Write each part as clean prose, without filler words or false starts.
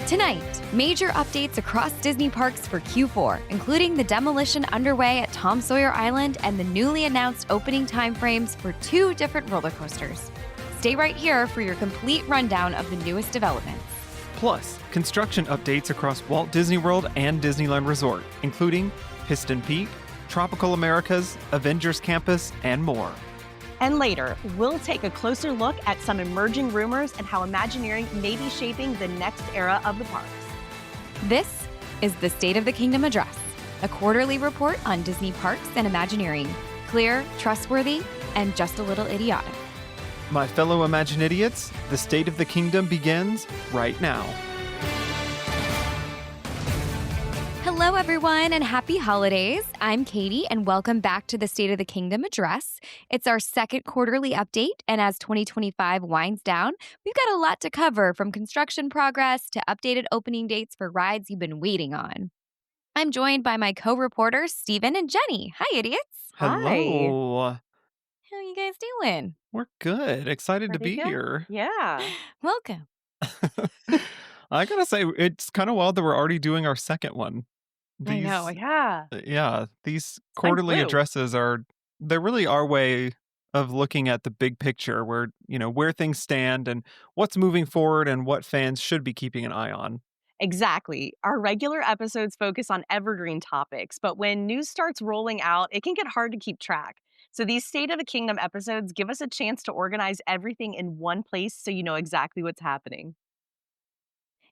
Tonight, major updates across Disney parks for Q4, including the demolition underway at Tom Sawyer Island and the newly announced opening timeframes for 2 different roller coasters. Stay right here for your complete rundown of the newest developments. Plus, construction updates across Walt Disney World and Disneyland Resort, including Piston Peak, Tropical Americas, Avengers Campus, and more. And later, we'll take a closer look at some emerging rumors and how Imagineering may be shaping the next era of the parks. This is the State of the Kingdom Address, a quarterly report on Disney Parks and Imagineering. Clear, trustworthy, and just a little idiotic. My fellow Imaginidiots, the State of the Kingdom begins right now. Hello, everyone, and happy holidays. I'm Katie, and welcome back to the State of the Kingdom Address. It's our second quarterly update, and as 2025 winds down, we've got a lot to cover, from construction progress to updated opening dates for rides you've been waiting on. I'm joined by my co-reporters, Steven and Jenny. Hi, idiots. Hello. How you guys doing? We're good. Excited to be here. Yeah. Welcome. I gotta say, it's kind of wild that we're already doing our second one. I know. Yeah. These quarterly flew. addresses they're really our way of looking at the big picture, where things stand and what's moving forward and what fans should be keeping an eye on. Exactly. Our regular episodes focus on evergreen topics, but when news starts rolling out, it can get hard to keep track. So these State of the Kingdom episodes give us a chance to organize everything in one place so you know exactly what's happening.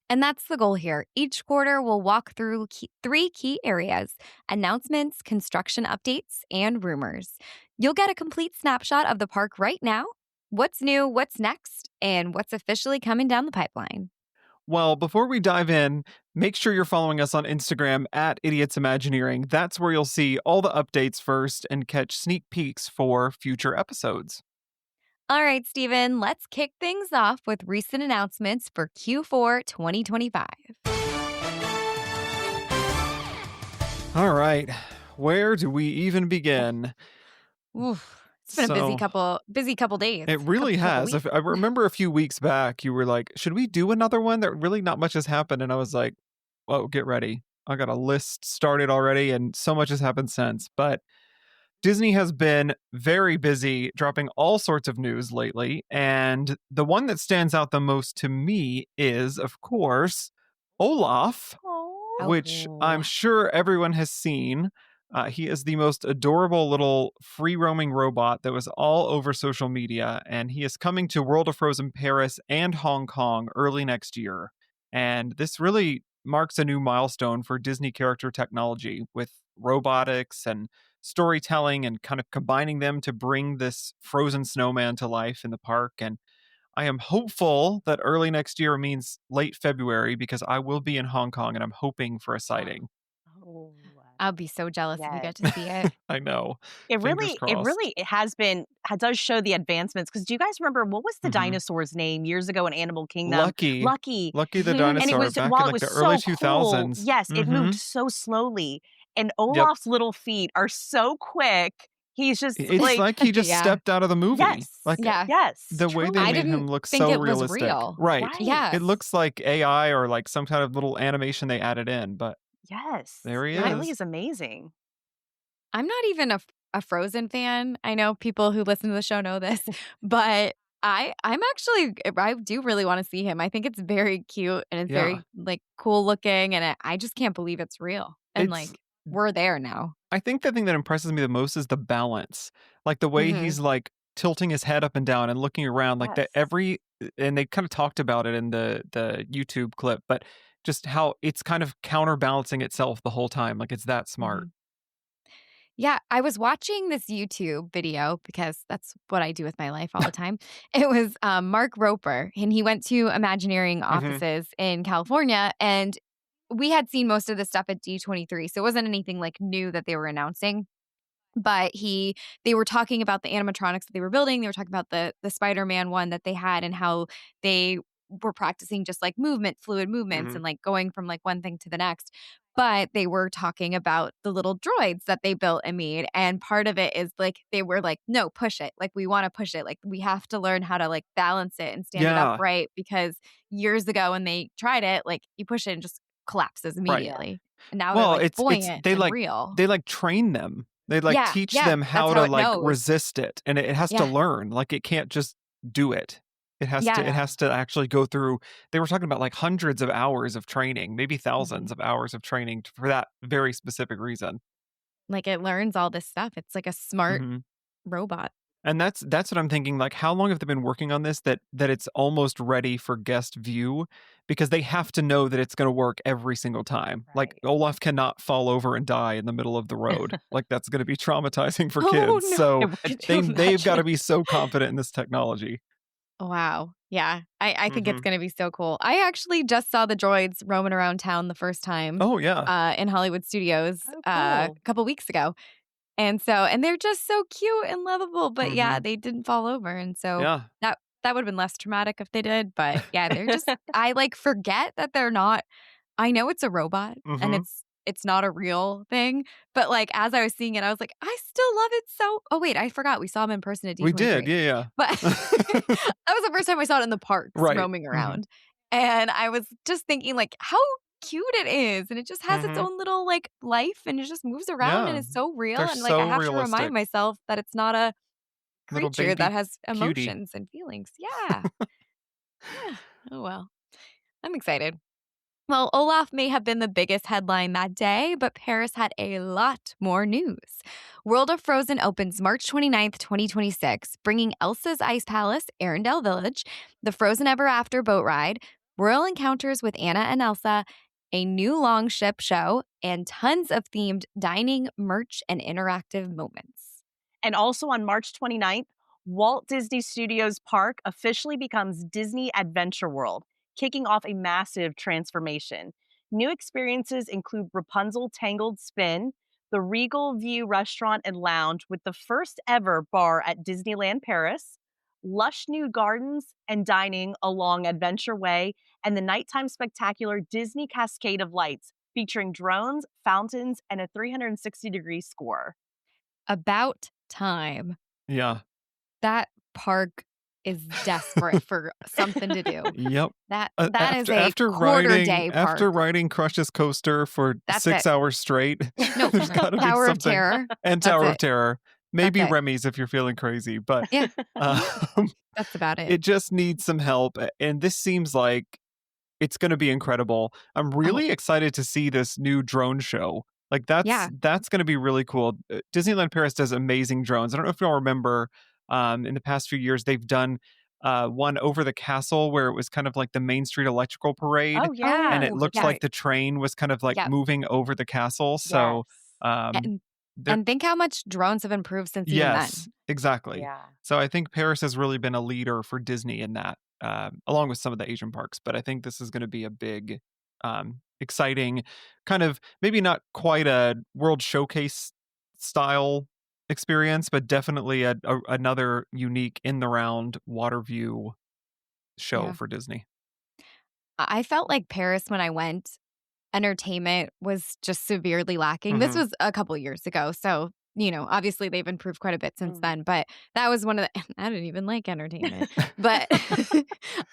And that's the goal here. Each quarter, we'll walk through 3 key areas: announcements, construction updates, and rumors. You'll get a complete snapshot of the park right now, what's new, what's next, and what's officially coming down the pipeline. Well, before we dive in, make sure you're following us on Instagram at Idiots Imagineering. That's where you'll see all the updates first and catch sneak peeks for future episodes. All right, Steven, let's kick things off with recent announcements for Q4 2025. All right, where do we even begin? Oof, it's been a busy couple days. It really has. I remember a few weeks back, you were like, should we do another one? That really not much has happened. And I was like, whoa, get ready. I got a list started already and so much has happened since. But Disney has been very busy dropping all sorts of news lately. And the one that stands out the most to me is, of course, Olaf, which I'm sure everyone has seen. He is the most adorable little free-roaming robot that was all over social media, and he is coming to World of Frozen Paris and Hong Kong early next year. And this really marks a new milestone for Disney character technology, with robotics and storytelling and kind of combining them to bring this frozen snowman to life in the park. And I am hopeful that early next year means late February, because I will be in Hong Kong and I'm hoping for a sighting. Oh, I'll be so jealous if you get to see it. I know. It does show the advancements. Because do you guys remember, what was the dinosaur's name years ago in Animal Kingdom? Lucky the dinosaur, And it was, back while in it was the so early cool, 2000s. yes, it moved so slowly. And Olaf's little feet are so quick. He's just It's like he just stepped out of the movie. Yes. The way they I made didn't him look think so it was realistic. real. Right. Yeah. It looks like AI or like some kind of little animation they added in, but Yes. there he Riley is. is amazing. I'm not even a Frozen fan. I know people who listen to the show know this, but I do really want to see him. I think it's very cute and it's very cool looking, and I just can't believe it's real. And we're there now. I think the thing that impresses me the most is the balance. Like the way he's like tilting his head up and down and looking around, like that and they kind of talked about it in the YouTube clip, but just how it's kind of counterbalancing itself the whole time. Like it's that smart. Yeah, I was watching this YouTube video because that's what I do with my life all the time. It was Mark Roper, and he went to Imagineering offices in California, and we had seen most of the stuff at D23, so it wasn't anything like new that they were announcing. But they were talking about the animatronics that they were building. They were talking about the Spider-Man one that they had and how they were practicing just like fluid movements, Mhm. and like going from like one thing to the next. But they were talking about the little droids that they built and made. And part of it is like, they were like, no, push it. Like, we want to push it. Like, we have to learn how to like balance it and stand it Yeah. upright, because years ago when they tried it, like, you push it and just collapses Right. immediately. And now they're Well, like it's buoyant they and like real. they like train them. They like Yeah, teach yeah, them that's how how to it like knows. resist it, and it has to Yeah. learn. Like, it can't just do it. It has Yeah. to actually go through. They were talking about like hundreds of hours of training, maybe thousands Mhm. of hours of training for that very specific reason. Like, it learns all this stuff. It's like a smart Mhm. robot. And that's what I'm thinking. Like, how long have they been working on this that it's almost ready for guest view? Because they have to know that it's going to work every single time. Like, Right. Olaf cannot fall over and die in the middle of the road. Like, that's going to be traumatizing for Oh, kids. no. So It would. Could you they've got to imagine? be so confident in this technology. Wow. Yeah. I think it's Mhm. going to be so cool. I actually just saw the droids roaming around town the first time Oh yeah. in Hollywood Studios Oh, a cool. couple weeks ago. And they're just so cute and lovable. But yeah, Mhm. they didn't fall over. And so Yeah. that would have been less traumatic if they did. But yeah, they're just, I like forget that they're not. I know it's a robot and Mhm. it's not a real thing, but like as I was seeing it, I was like, I still love it so. Oh wait, I forgot we saw him in person at We did. D23. Yeah. But that was the first time I saw it in the parks Right. roaming Mhm. around. And I was just thinking like how cute it is, and it just has its Mhm. own little like life, and it just moves around and Yeah. is so real, They're and like I so have to remind realistic. myself that it's not a Little creature baby that has cutie. emotions and feelings. Yeah. Yeah. Oh well. I'm excited. Well, Olaf may have been the biggest headline that day, but Paris had a lot more news. World of Frozen opens March 29th, 2026, bringing Elsa's Ice Palace, Arendelle Village, the Frozen Ever After boat ride, royal encounters with Anna and Elsa, a new Longship show, and tons of themed dining, merch, and interactive moments. And also on March 29th, Walt Disney Studios Park officially becomes Disney Adventure World, kicking off a massive transformation. New experiences include Rapunzel Tangled Spin, the Regal View Restaurant and Lounge with the first ever bar at Disneyland Paris, lush new gardens and dining along Adventure Way, and the nighttime spectacular Disney Cascade of Lights featuring drones, fountains, and a 360-degree score. About time. Yeah. That park is desperate for something to do. Yep. That is a quarter day after park. riding Crush's coaster for That's 6 it. hours straight, No, there's got to be Tower of something. Terror. And That's Tower of it. Terror. That's Maybe it. Remy's if you're feeling crazy, but Yeah, um, that's about it. it just needs some help. And this seems like it's going to be incredible. I'm Oh, really excited to see this new drone show. Like, yeah. that's going to be really cool. Disneyland Paris does amazing drones. I don't know if y'all remember, in the past few years they've done one over the castle where it was kind of like the Main Street Electrical Parade, Oh, and yeah. it Oh, looked yes. like the train was kind of like Yep. moving over the castle. So, Yes. um, And they're and think how much drones have improved since even then. yes, exactly. Yeah. So I think Paris has really been a leader for Disney in that, along with some of the Asian parks. But I think this is going to be a big, exciting, kind of maybe not quite a World Showcase style experience, but definitely another unique in the round water view show Yeah. for Disney. I felt like Paris when I went, entertainment was just severely lacking. This Mhm. was a couple years ago, so, obviously they've improved quite a bit since Mhm. then, but that was one of the I didn't even like entertainment, but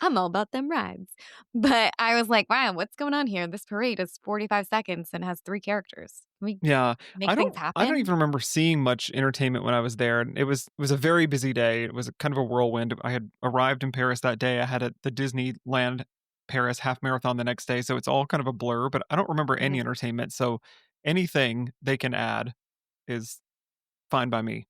I'm all about them rides. But I was like, "Wow, what's going on here? This parade is 45 seconds and has 3 characters. Can we Yeah, make things I don't happen?" even remember seeing much entertainment when I was there. And it was a very busy day. It was kind of a whirlwind. I had arrived in Paris that day. I had the Disneyland Paris half marathon the next day, so it's all kind of a blur. But I don't remember any Mhm. entertainment. So anything they can add is fine by me.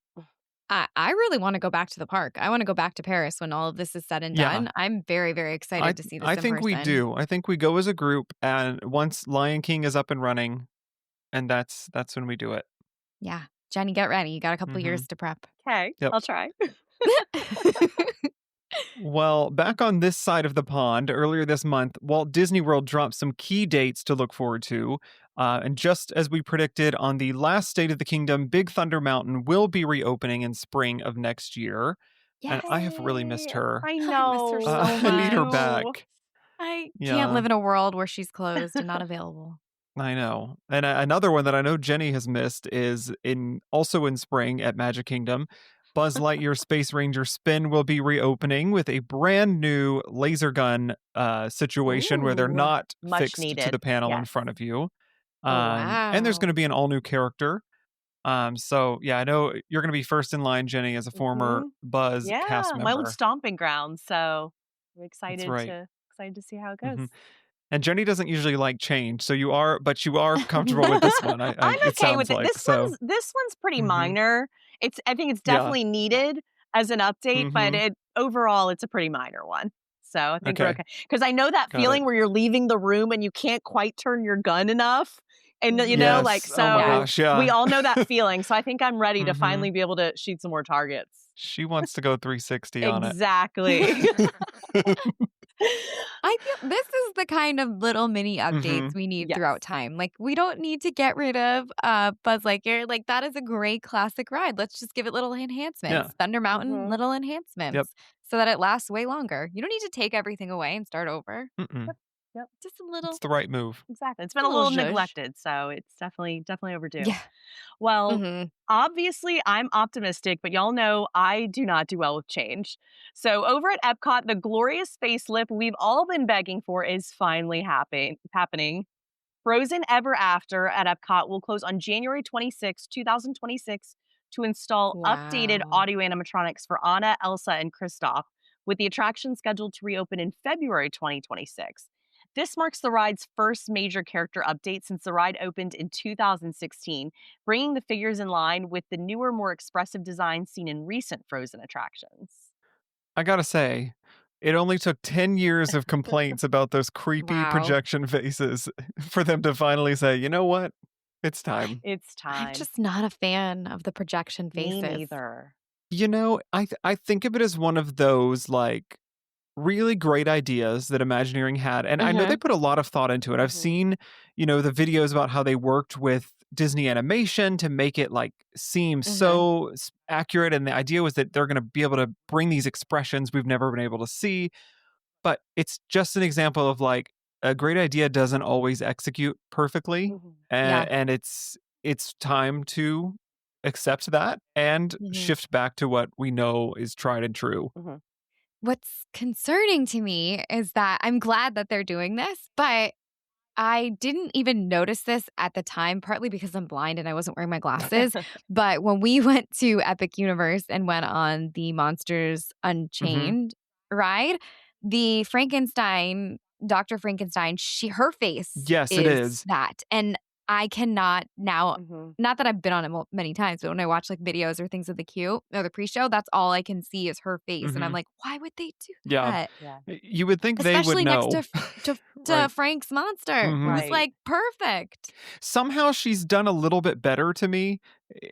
I really wanna go back to the park. I wanna go back to Paris when all of this is said and Yeah, done. I'm very, very I excited to see this I in think we person. do. I think we go as a group, and once Lion King is up and running, and that's when we do it. Yeah. Jenny, get ready. You got a couple Hmm. years to prep. Okay, Yep. I'll try. Well, back on this side of the pond, earlier this month, Walt Disney World dropped some key dates to look forward to. And just as we predicted on the last State of the Kingdom, Big Thunder Mountain will be reopening in spring of next year. And I have really missed Yay. her. I I miss her know. so I need her much. back. I can't Yeah, live in a world where she's closed and not available. I know. And another one that I know Jenny has missed is also in spring at Magic Kingdom. Buzz Lightyear Space Ranger Spin will be reopening with a brand new laser gun situation where they're Ooh, not much fixed to the needed. panel in Yes. front of you. Oh, And there's going to wow. be an all new character. So yeah, I know you're going to be first in line, Jenny, as a former Hmm. Buzz cast Yeah, my old member. stomping ground. So I'm That's right. excited to see how it goes. hmm And Jenny doesn't usually like change, so but you are comfortable with this one. I'm It okay sounds with it. like so. This one's pretty hmm minor. I think it's Yeah. definitely needed as an update, but hmm it overall it's a pretty minor one. So I think we're Okay. okay. Because I know that Got it. feeling where you're leaving the room and you can't quite turn your gun enough. And like Yes. Oh my so gosh. Yeah. we all know that feeling. So I think I'm ready to hmm finally be able to shoot some more targets. She wants to go 360 on it. Exactly. I feel this is the kind of little mini updates hmm we need Yes. throughout time. Like, we don't need to get rid of Buzz Lightyear. Like, that is a great classic ride. Let's just give it little enhancements. Yeah. Thunder Mountain, Mhm. little Yep. enhancements so that it lasts way longer. You don't need to take everything away and start over. Mm-mm. Yep. Just a It's little, the right move. Exactly. It's a been a little little zhuzh. neglected, so it's definitely overdue. Yeah. Well, hmm obviously, I'm optimistic, but y'all know I do not do well with change. So, over at Epcot, the glorious facelift we've all been begging for is finally happening. Frozen Ever After at Epcot will close on January 26, 2026, to install updated Wow. audio animatronics for Anna, Elsa, and Kristoff, with the attraction scheduled to reopen in February 2026. This marks the ride's first major character update since the ride opened in 2016, bringing the figures in line with the newer, more expressive designs seen in recent Frozen attractions. I gotta say, it only took 10 years of complaints about those creepy Wow. projection faces for them to finally say, you know what? It's time. It's I'm time. just not a fan of the projection Me faces. neither. I think of it as one of those like really great ideas that Imagineering had. And I know they hmm put a lot of thought into it. I've Mhm. seen, the videos about how they worked with Disney Animation to make it like seem hmm so accurate. And the idea was that they're going to be able to bring these expressions we've never been able to see. But it's just an example of like a great idea doesn't always execute perfectly. Mhm. Yeah. And it's time to accept that and hmm shift back to what we know is tried and true. Mhm. What's concerning to me is that I'm glad that they're doing this, but I didn't even notice this at the time, partly because I'm blind and I wasn't wearing my glasses. But when we went to Epic Universe and went on the Monsters hmm Unchained ride, the Frankenstein, Dr. Frankenstein, her face Yes, it is is. that. And I cannot now, Mhm. not that I've been on it many times, but when I watch like videos or things of the queue or the pre-show, that's all I can see is her face. And I'm hmm like, why would they do Yeah. that? Yeah. You would think they would Especially next know. to Right. Frank's monster. It hmm was Right. like perfect. Somehow she's done a little bit better to me.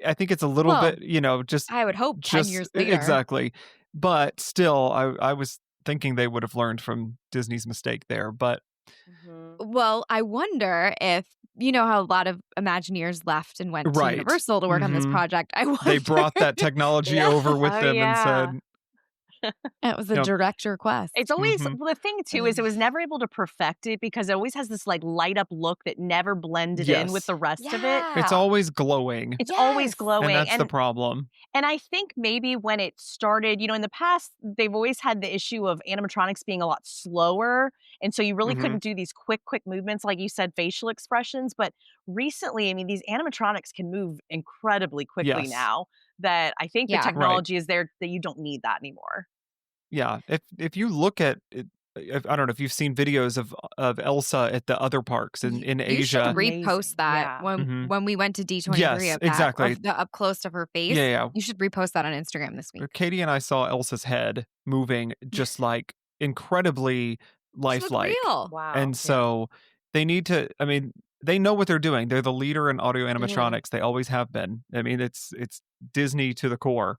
I think it's a little Well, bit, just I would hope 10 years later. exactly. But still, I was thinking they would have learned from Disney's mistake there. But Mhm. Well, I wonder if you know how a lot of Imagineers left and went to right. Universal to work on this hmm project. I wonder They brought that technology Yeah. over with Oh, them and yeah. said, It was a Yep. direct request. It's always hmm well, the thing too is it was never able to perfect it because it always has this like light up look that never blended in with Yes. the rest of it. It's Yeah. always glowing. It's always Yes. glowing. And that's the problem. And I think maybe when it started, in the past, they've always had the issue of animatronics being a lot slower. And so you really hmm couldn't do these quick movements, like you said, facial expressions. But recently, I mean, these animatronics can move incredibly quickly Yes. now that I think the Yeah. Right. technology is there that you don't need that anymore. Yeah. If you look at it, I don't know if you've seen videos of Elsa at the other parks in You should Asia. Amazing. repost that Yeah. when we went to D23 Yes, of that exactly. of the up close of her face. Yeah, yeah. You should repost that on Instagram this week. Katie and I saw Elsa's head moving just like incredibly She looked lifelike. real. Wow. And Yeah. so they need to, I mean, they know what they're doing. They're the leader in audio Mhm. animatronics. They always have been. I mean, it's Disney to the core.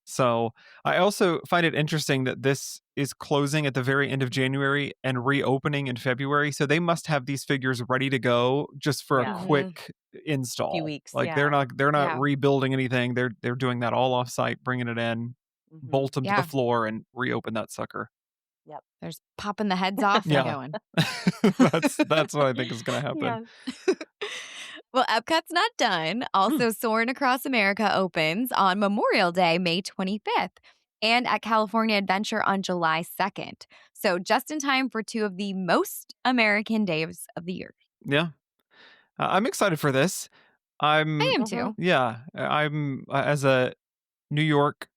So I also find it interesting that this is closing at the very end of January and reopening in February. So they must have these figures ready to go just for a Yeah. Mhm. quick install. weeks. Like Yeah. they're not Yeah. rebuilding anything. They're doing that all off site, bringing it in, Mhm. bolt them to Yeah. the floor, and reopen that sucker. Yep. There's popping the heads off and Yeah. going. That's what I think is going to happen. Yes. Well, Epcot's not done. Also, Soarin' Across America opens on Memorial Day, May 25th, and at California Adventure on July 2nd. So just in time for two of the most American days of the year. Yeah. I'm excited for this. I I'm am too. Yeah, I'm as a New York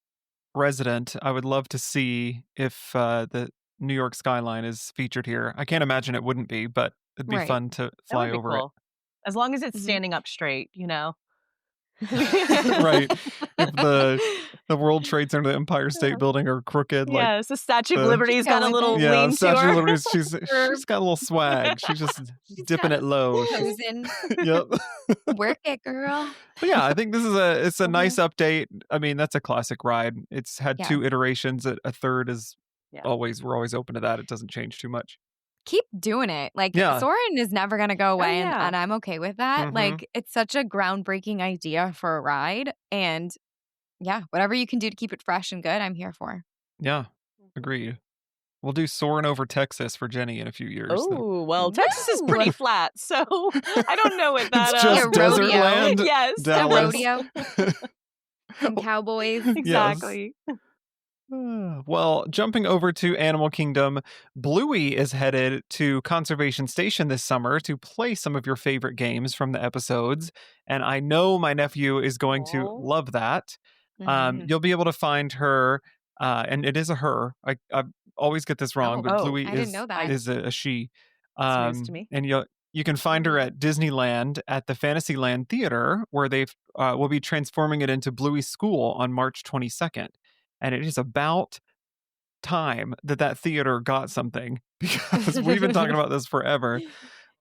resident, I would love to see if the New York skyline is featured here. I can't imagine it wouldn't be, but it'd be Right. fun to That fly would be over it. cool. As long as it's Mhm. standing up straight, you know? Right. If the World Trade Center, the Empire State Building are crooked, like Yes, the Statue of the- Liberty's got a Going little there. yeah, lean to Statue of her. Liberty, she's got a little swag. She's just She's dipping got it low. She's- Posing. Yep. Work it, girl. But yeah, I think this is a nice update. I mean, that's a classic ride. It's had Yeah. 2 iterations. A third is Yeah. we're always open to that. It doesn't change too much. Keep doing it. Like, Yeah. Soarin' is never going to go away, yeah. and I'm okay with that. Mhm. Like, it's such a groundbreaking idea for a ride. And yeah, whatever you can do to keep it fresh and good, I'm here for. Yeah, agreed. We'll do Soarin' over Texas for Jenny in a few years. Oh, well, Texas is pretty flat, so I don't know what that It's just A desert rodeo. land. Yes, A Dallas. rodeo, some cowboys. exactly. Well, jumping over to Animal Kingdom, Bluey is headed to Conservation Station this summer to play some of your favorite games from the episodes. And I know my nephew is going to Aw. love that. Mhm. You'll be able to find her, and it is a her. I always get this wrong, but Oh, Bluey I didn't is know that. is a she. It's news to me. And you can find her at Disneyland at the Fantasyland Theater, where they've will be transforming it into Bluey School on March 22nd. And it is about time that theater got something because we've been talking about this forever.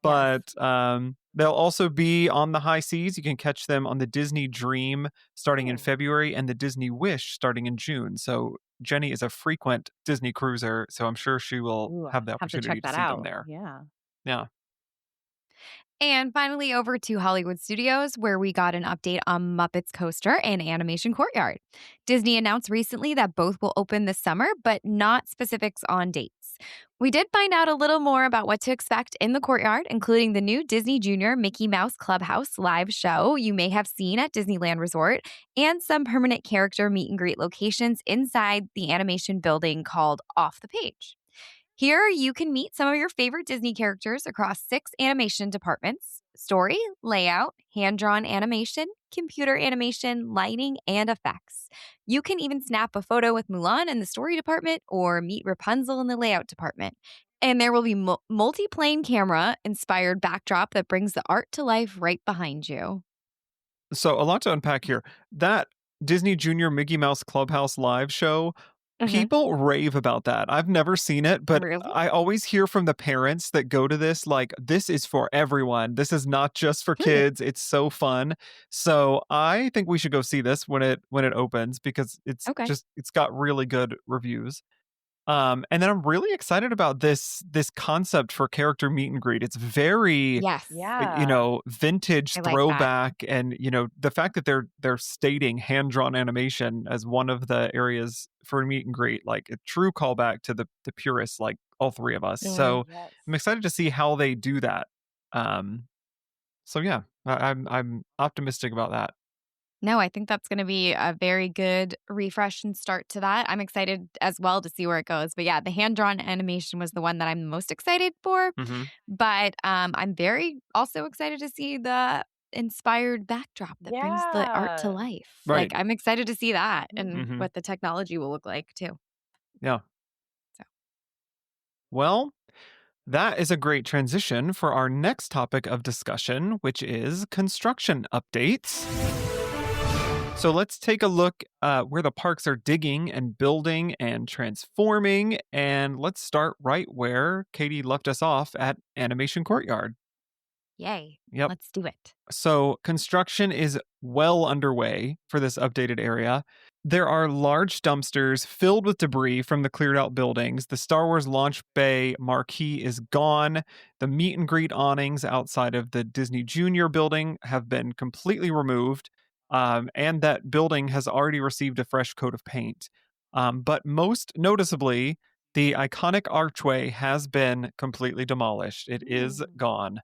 But they'll also be on the high seas. You can catch them on the Disney Dream starting in February and the Disney Wish starting in June. So Jenny is a frequent Disney cruiser, so I'm sure she will Ooh, have the have to opportunity check to that see out. them there. Yeah. Yeah. And finally, over to Hollywood Studios, where we got an update on Muppets Coaster and Animation Courtyard. Disney announced recently that both will open this summer, but not specifics on dates. We did find out a little more about what to expect in the courtyard, including the new Disney Junior Mickey Mouse Clubhouse live show you may have seen at Disneyland Resort, and some permanent character meet and greet locations inside the animation building called Off the Page. Here, you can meet some of your favorite Disney characters across 6 animation departments: story, layout, hand-drawn animation, computer animation, lighting, and effects. You can even snap a photo with Mulan in the story department or meet Rapunzel in the layout department. And there will be multi-plane camera-inspired backdrop that brings the art to life right behind you. So a lot to unpack here. That Disney Junior Mickey Mouse Clubhouse live show, people rave about that. I've never seen it, but Really? I always hear from the parents that go to this, like, this is for everyone. This is not just for kids. It's so fun. So I think we should go see this when it opens because it's Okay. it's got really good reviews. And then I'm really excited about this concept for character meet and greet. It's very Yes. Yeah. vintage I like that. throwback, and the fact that they're stating hand-drawn animation as one of the areas for meet and greet, like a true callback to the purists, like all 3 of us. So Yes. I'm excited to see how they do that. So yeah, I'm optimistic about that. No, I think that's going to be a very good refresh and start to that. I'm excited as well to see where it goes. But yeah, the hand-drawn animation was the one that I'm most excited for. Mhm. But I'm very also excited to see the inspired backdrop that brings the art to Yeah. life. Right. Like, I'm excited to see that and Mhm. what the technology will look like too. Yeah. So. Well, that is a great transition for our next topic of discussion, which is construction updates. So let's take a look where the parks are digging and building and transforming. And let's start right where Katie left us off at Animation Courtyard. Yay. Yep. Let's do it. So construction is well underway for this updated area. There are large dumpsters filled with debris from the cleared out buildings. The Star Wars launch bay marquee is gone. The meet and greet awnings outside of the Disney Junior building have been completely removed. And that building has already received a fresh coat of paint. But most noticeably, The iconic archway has been completely demolished. It is gone.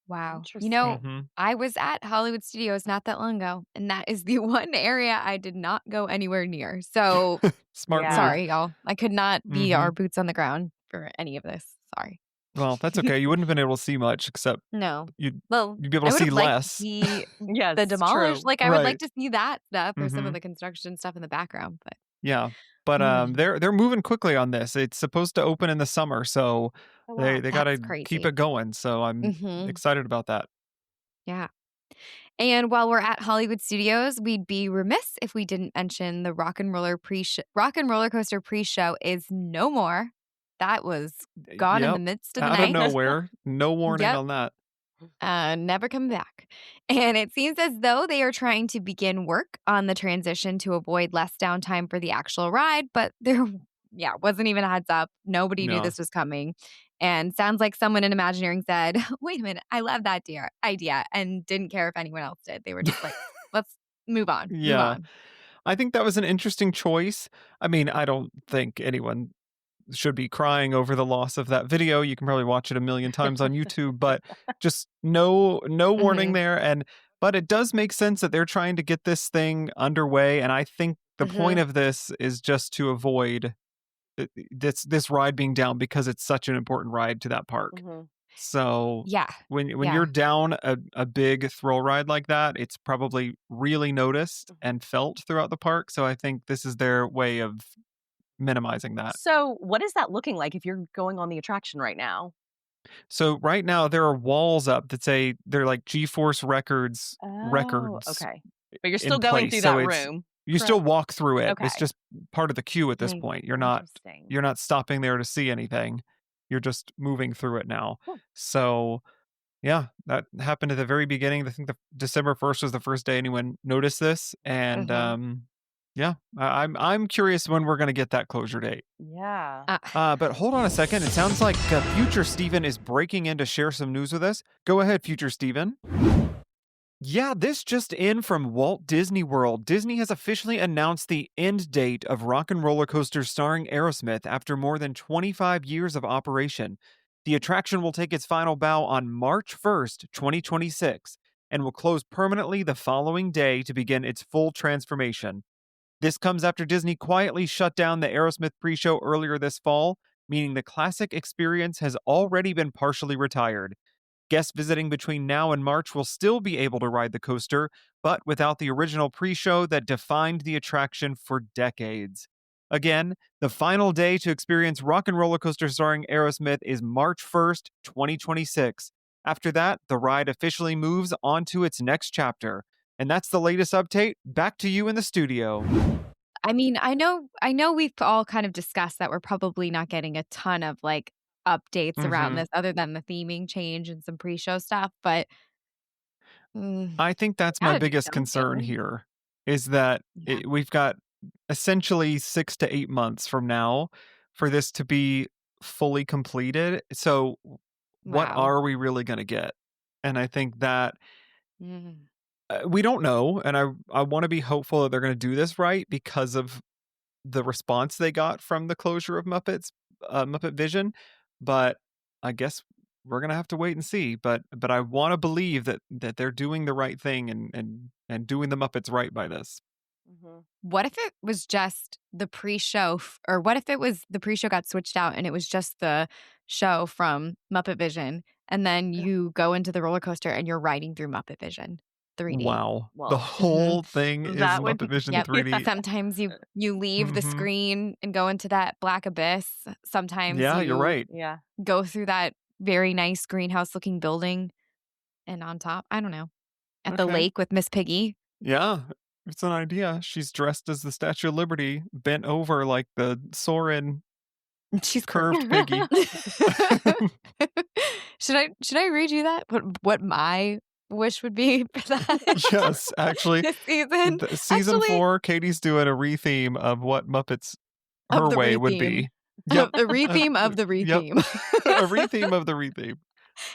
Wow. Interesting. hmm I was at Hollywood Studios not that long ago, and that is the one area I did not go anywhere near. So Smart Yeah. move. sorry, y'all. I could not be Mhm. our boots on the ground for any of this. Sorry. Well, that's okay. You wouldn't have been able to see much, except No. you'd Well, you'd be able I to would see have liked to less. see Yes, the demolished. true. Like, I would like Right. to see that stuff or some of hmm the construction stuff in the background. But Yeah. But mm, they're moving quickly on this. It's supposed to open in the summer, so Oh, they wow. they got that's to keep crazy. it going. So I'm hmm excited about that. Yeah. And while we're at Hollywood Studios, we'd be remiss if we didn't mention the Rock and Roller Coaster pre-show is no more. That was gone in the Yep. midst of the Out of night. nowhere. No warning Yep. on that. Never come back. And it seems as though they are trying to begin work on the transition to avoid less downtime for the actual ride, but there, wasn't even a heads up. Nobody knew No. this was coming. And sounds like someone in Imagineering said, wait a minute, I love that idea, and didn't care if anyone else did. They were just like, let's move on. Move Yeah. on. I think that was an interesting choice. I mean, I don't think anyone should be crying over the loss of that video. You can probably watch it a million times on YouTube, but just no warning Mhm. there. But it does make sense that they're trying to get this thing underway. And I think the point Mhm. of this is just to avoid this ride being down because it's such an important ride to that park. Mhm. So Yeah. when Yeah. you're down a big thrill ride like that, it's probably really noticed and felt throughout the park. So I think this is their way of minimizing that. So, what is that looking like if you're going on the attraction right now? So right now there are walls up that say they're like G-force records Oh, okay. But you're still in going place. through So that it's room. you still Correct. walk through it. It's Okay. just part of the queue at this Mm, point. Interesting. You're not stopping there to see anything. You're just moving through it now. Cool. So yeah, that happened at the very beginning. I think the December 1st was the first day anyone noticed this. And Mhm. yeah, I'm curious when we're gonna get that closure date. Yeah. But hold on a second. It sounds like Future Steven is breaking in to share some news with us. Go ahead, Future Steven. Yeah, this just in from Walt Disney World. Disney has officially announced the end date of Rock and Roller Coaster starring Aerosmith after more than 25 years of operation. The attraction will take its final bow on March 1st, 2026, and will close permanently the following day to begin its full transformation. This comes after Disney quietly shut down the Aerosmith pre-show earlier this fall, meaning the classic experience has already been partially retired. Guests visiting between now and March will still be able to ride the coaster, but without the original pre-show that defined the attraction for decades. Again, the final day to experience Rock and Roller Coaster starring Aerosmith is March 1st, 2026. After that, the ride officially moves on to its next chapter. And that's the latest update. Back to you in the studio. I mean, I know we've all kind of discussed that we're probably not getting a ton of like updates around Mhm. this other than the theming change and some pre-show stuff, but I think that's my gotta do biggest concern something. here is that Yeah. we've got essentially 6 to 8 months from now for this to be fully completed. So, what Wow. are we really going to get? And I think that Mm. we don't know. And I want to be hopeful that they're going to do this right because of the response they got from the closure of Muppet Vision. But I guess we're gonna have to wait and see. But I want to believe that they're doing the right thing and doing the Muppets right by this. What if it was just the pre-show or what if it was the pre-show got switched out and it was just the show from Muppet Vision and then you go into the roller coaster and you're riding through Muppet Vision 3D? Wow, the Well, whole thing is that would Muppet Vision Yep. 3D. Sometimes you leave the hmm screen and go into that black abyss. Sometimes Yeah, you're you right. yeah. go through that very nice greenhouse looking building and on top, I don't know, at the Okay. lake with Miss Piggy. Yeah, it's an idea. She's dressed as the Statue of Liberty, bent over like the Soren She's curved piggy. Should I read you that? What my wish would be for that? Yes, actually, This season. season Actually, 4, Katie's doing a retheme of what Muppets of her the way would retheme. be. Yep. The retheme of the Yep. retheme. A retheme of the retheme.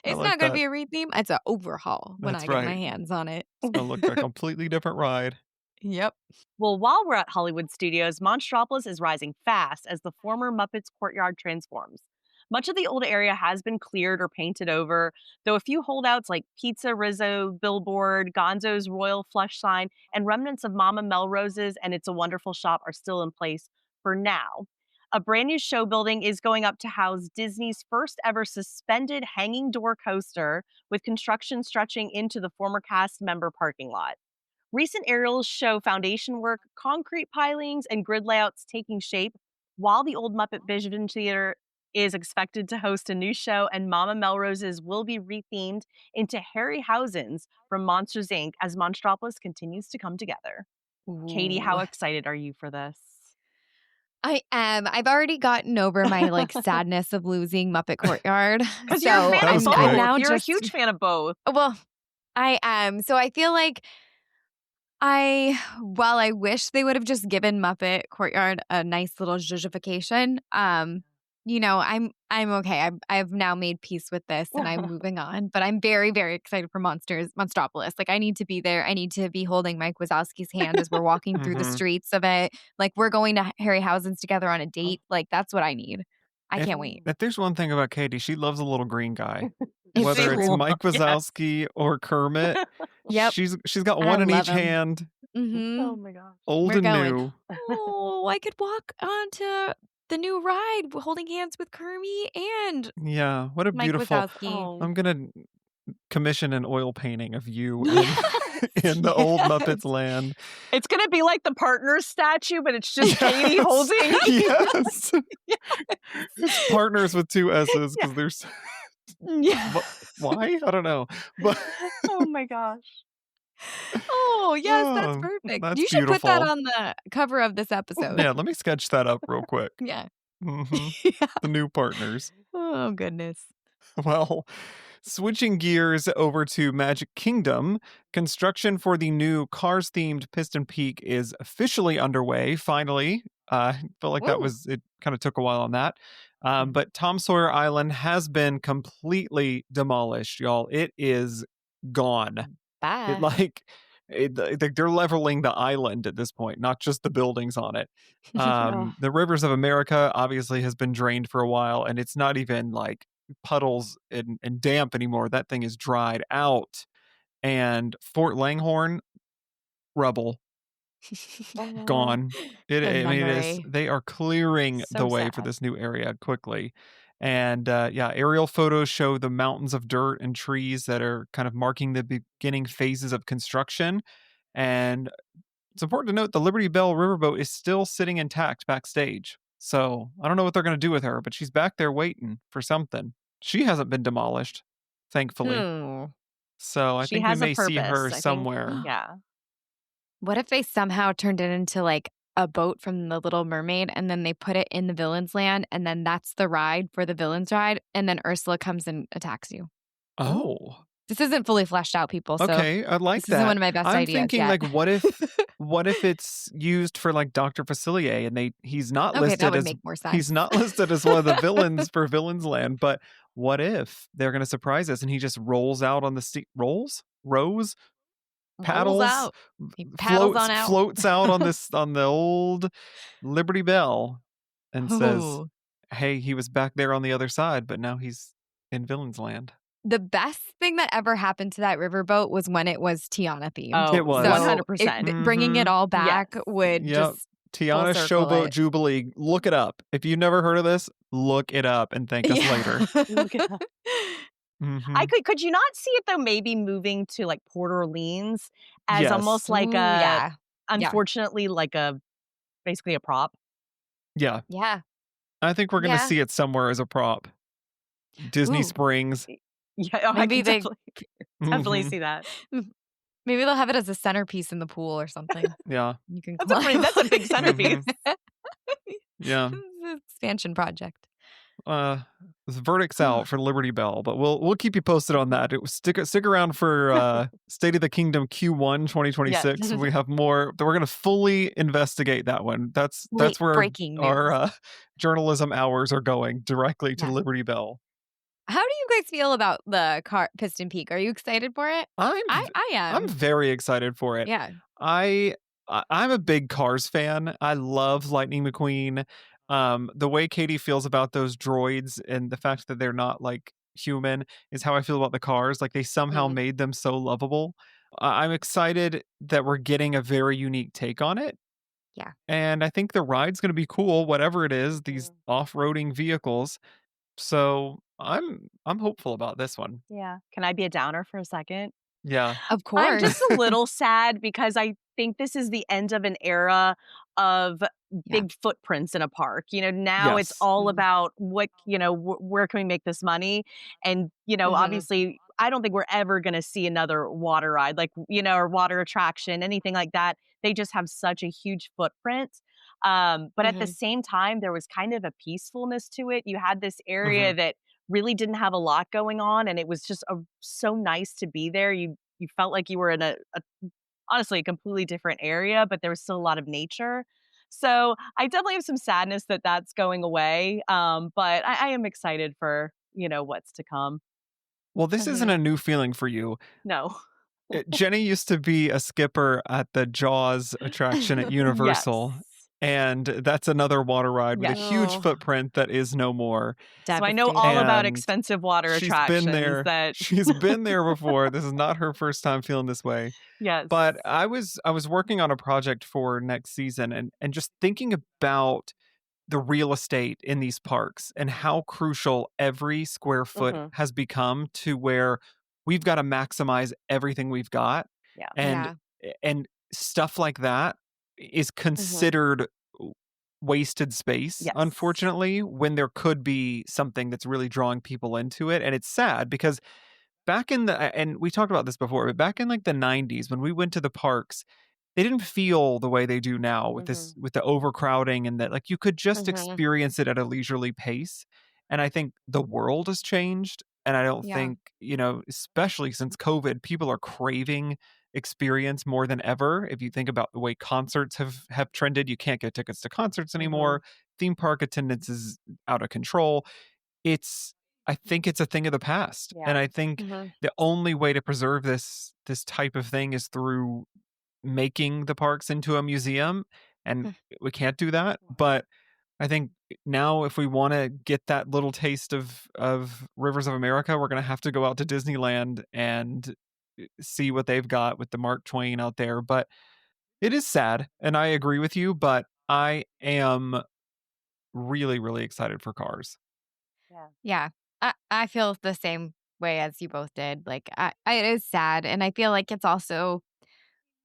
I It's like not going to that. be a retheme. It's an overhaul when That's I get my right. hands on it. It's gonna look like a completely different ride. Yep. Well, while we're at Hollywood Studios, Monstropolis is rising fast as the former Muppets courtyard transforms. Much of the old area has been cleared or painted over, though a few holdouts like Pizza Rizzo billboard, Gonzo's Royal Flush sign, and remnants of Mama Melrose's and It's a Wonderful Shop are still in place for now. A brand new show building is going up to house Disney's first ever suspended hanging door coaster, with construction stretching into the former cast member parking lot. Recent aerials show foundation work, concrete pilings, and grid layouts taking shape, while the old Muppet Vision Theater is expected to host a new show, and Mama Melrose's will be rethemed into Harryhausen's from Monsters Inc. as Monstropolis continues to come together. Katie, how Ooh. excited are you for this? I am. I've already gotten over my sadness of losing Muppet Courtyard. Because So you're a fan That of was both. quick. now You're just a huge fan of both. well, I am. So I feel like while I wish they would have just given Muppet Courtyard a nice little zhuzhification, I'm okay. I've now made peace with this and I'm moving on. But I'm very, very excited for Monstropolis. Like I need to be there. I need to be holding Mike Wazowski's hand as we're walking through the Mhm. streets of it. Like we're going to Harryhausen's together on a date. Like that's what I need. I If, can't wait. if there's one thing about Katie, she loves a little green guy. It's Whether it's true. Mike Yes. Wazowski or Kermit, Yep. she's got I one in love each 'em. hand, Mm-hmm. Oh my gosh. old We're and going. new. Oh, I could walk onto the new ride holding hands with Kermie and Yeah, what a Mike beautiful. Wazowski. Oh. I'm gonna commission an oil painting of you in the old Muppets land. It's going to be like the partners statue, but it's just Katie Yes. holding. Yes. It's partners with two S's because there's Yeah. why? I don't know. But Oh my gosh. Oh, yes, that's Oh, perfect. that's You should put that beautiful. on the cover of this episode. Yeah, let me sketch that up real quick. Yeah. hmm Yeah. The new partners. Oh, goodness. Well, switching gears over to Magic Kingdom, construction for the new Cars themed Piston Peak is officially underway. Finally, felt like Woo. it kind of took a while on that. But Tom Sawyer Island has been completely demolished, y'all. It is gone. Bye. They're leveling the island at this point, not just the buildings on it. Ugh. The rivers of America obviously has been drained for a while, and it's not even like puddles and damp anymore. That thing is dried out. And Fort Langhorne, rubble, gone. The I mean, nunnery. they are clearing So the way for sad. this new area quickly. And aerial photos show the mountains of dirt and trees that are kind of marking the beginning phases of construction. And it's important to note the Liberty Bell riverboat is still sitting intact backstage. So I don't know what they're going to do with her, but she's back there waiting for something. She hasn't been demolished, thankfully. So I She think we has a may see her purpose, I think. somewhere. Yeah. What if they somehow turned it into like a boat from The Little Mermaid and then they put it in the villain's land and then that's the ride for the villain's ride and then Ursula comes and attacks you? Oh, This isn't fully fleshed out, people. So okay. I like this that. isn't one of my best I'm ideas thinking yet. like, what if it's used for like Dr. Facilier and he's not Okay, that listed would as make more sense. he's not listed as one of the villains for Villains Land, but what if they're going to surprise us and he just rolls out on the rows, Rolls paddles, out. He paddles on out. floats out on the old Liberty Bell and says, Ooh. "Hey, he was back there on the other side, but now he's in Villains Land." The best thing that ever happened to that riverboat was when it was Tiana themed. Oh, It was. So 100%. bringing it all back Yes. would Yep. just Tiana circle Showboat it. Jubilee. Look it up. If you've never heard of this, look it up and thank us later. Look at that. Mhm. Could you not see it though maybe moving to like Port Orleans as Yes. almost like Ooh, yeah. unfortunately like basically a prop? Yeah. Yeah. I think we're going to Yeah. see it somewhere as a prop. Disney Ooh. Springs. Yeah, Maybe I they can definitely Mhm. see that. Maybe they'll have it as a centerpiece in the pool or something. Yeah. You can That's a big centerpiece. Yeah. It's an expansion project. The verdict's out for Liberty Bell, but we'll keep you posted on that. Stick around for State of the Kingdom Q1 2026. Yes. We have more. We're going to fully investigate that one. That's Wait, where breaking news. our journalism hours are going directly to Yeah. Liberty Bell. How do you guys feel about the Piston Peak? Are you excited for it? I'm I am. very excited for it. Yeah. I I'm a big Cars fan. I love Lightning McQueen. The way Katie feels about those droids and the fact that they're not like human is how I feel about the cars. Like they somehow Mhm. made them so lovable. I'm excited that we're getting a very unique take on it. Yeah. And I think the ride's going to be cool, whatever it is, these Mhm. off-roading vehicles. So I'm hopeful about this one. Yeah. Can I be a downer for a second? Yeah. Of I'm just course. a little sad because I think this is the end of an era of Yeah. big footprints in a park. Now it's Yes. all Mhm. about where can we make this money? And, Mhm. obviously, I don't think we're ever going to see another water ride, like, or water attraction, anything like that. They just have such a huge footprint. But at the Mhm. same time, there was kind of a peacefulness to it. You had this area Mhm. that really didn't have a lot going on, and it was just so nice to be there. You felt like you were in a honestly a completely different area, but there was still a lot of nature. So I definitely have some sadness that that's going away. But I am excited for what's to come. Well, this isn't Mhm. a new feeling for you. No. Jenny used to be a skipper at the Jaws attraction at Yes. Universal, and that's another water ride with a Yes. huge Oh, footprint that is no more. So I know all devastating. about And expensive water she's been attractions there. that She's been there before. This is not her first time feeling this way. yes. But I was working on a project for next season and just thinking about the real estate in these parks and how crucial every square foot Mhm. has become to where we've got to maximize everything we've got Yeah. and Yeah. and stuff like that is Mhm. considered wasted space, Yes. unfortunately, when there could be something that's really drawing people into it. And it's sad because back in and we talked about this before, but back in like the 90s when we went to the parks, they didn't feel the way they do now with this Mhm. with the overcrowding and that like you could just Mhm. experience it at a leisurely pace. And I think the world has changed. And I don't Yeah. think, especially since COVID, people are craving experience more than ever. If you think about the way concerts have trended, you can't get tickets to concerts Mhm. anymore. Theme park attendance is out of control. It's I think it's a thing of the past. Yeah. And I think Mhm. the only way to preserve this type of thing is through making the parks into a museum, and Mm. we can't do that. But I think now if we want to get that little taste of Rivers of America, we're going to have to go out to Disneyland and see what they've got with the Mark Twain out there. But it is sad, and I agree with you, but I am really really excited for Cars. Yeah. Yeah. I feel the same way as you both did. Like it is sad. And I feel like it's also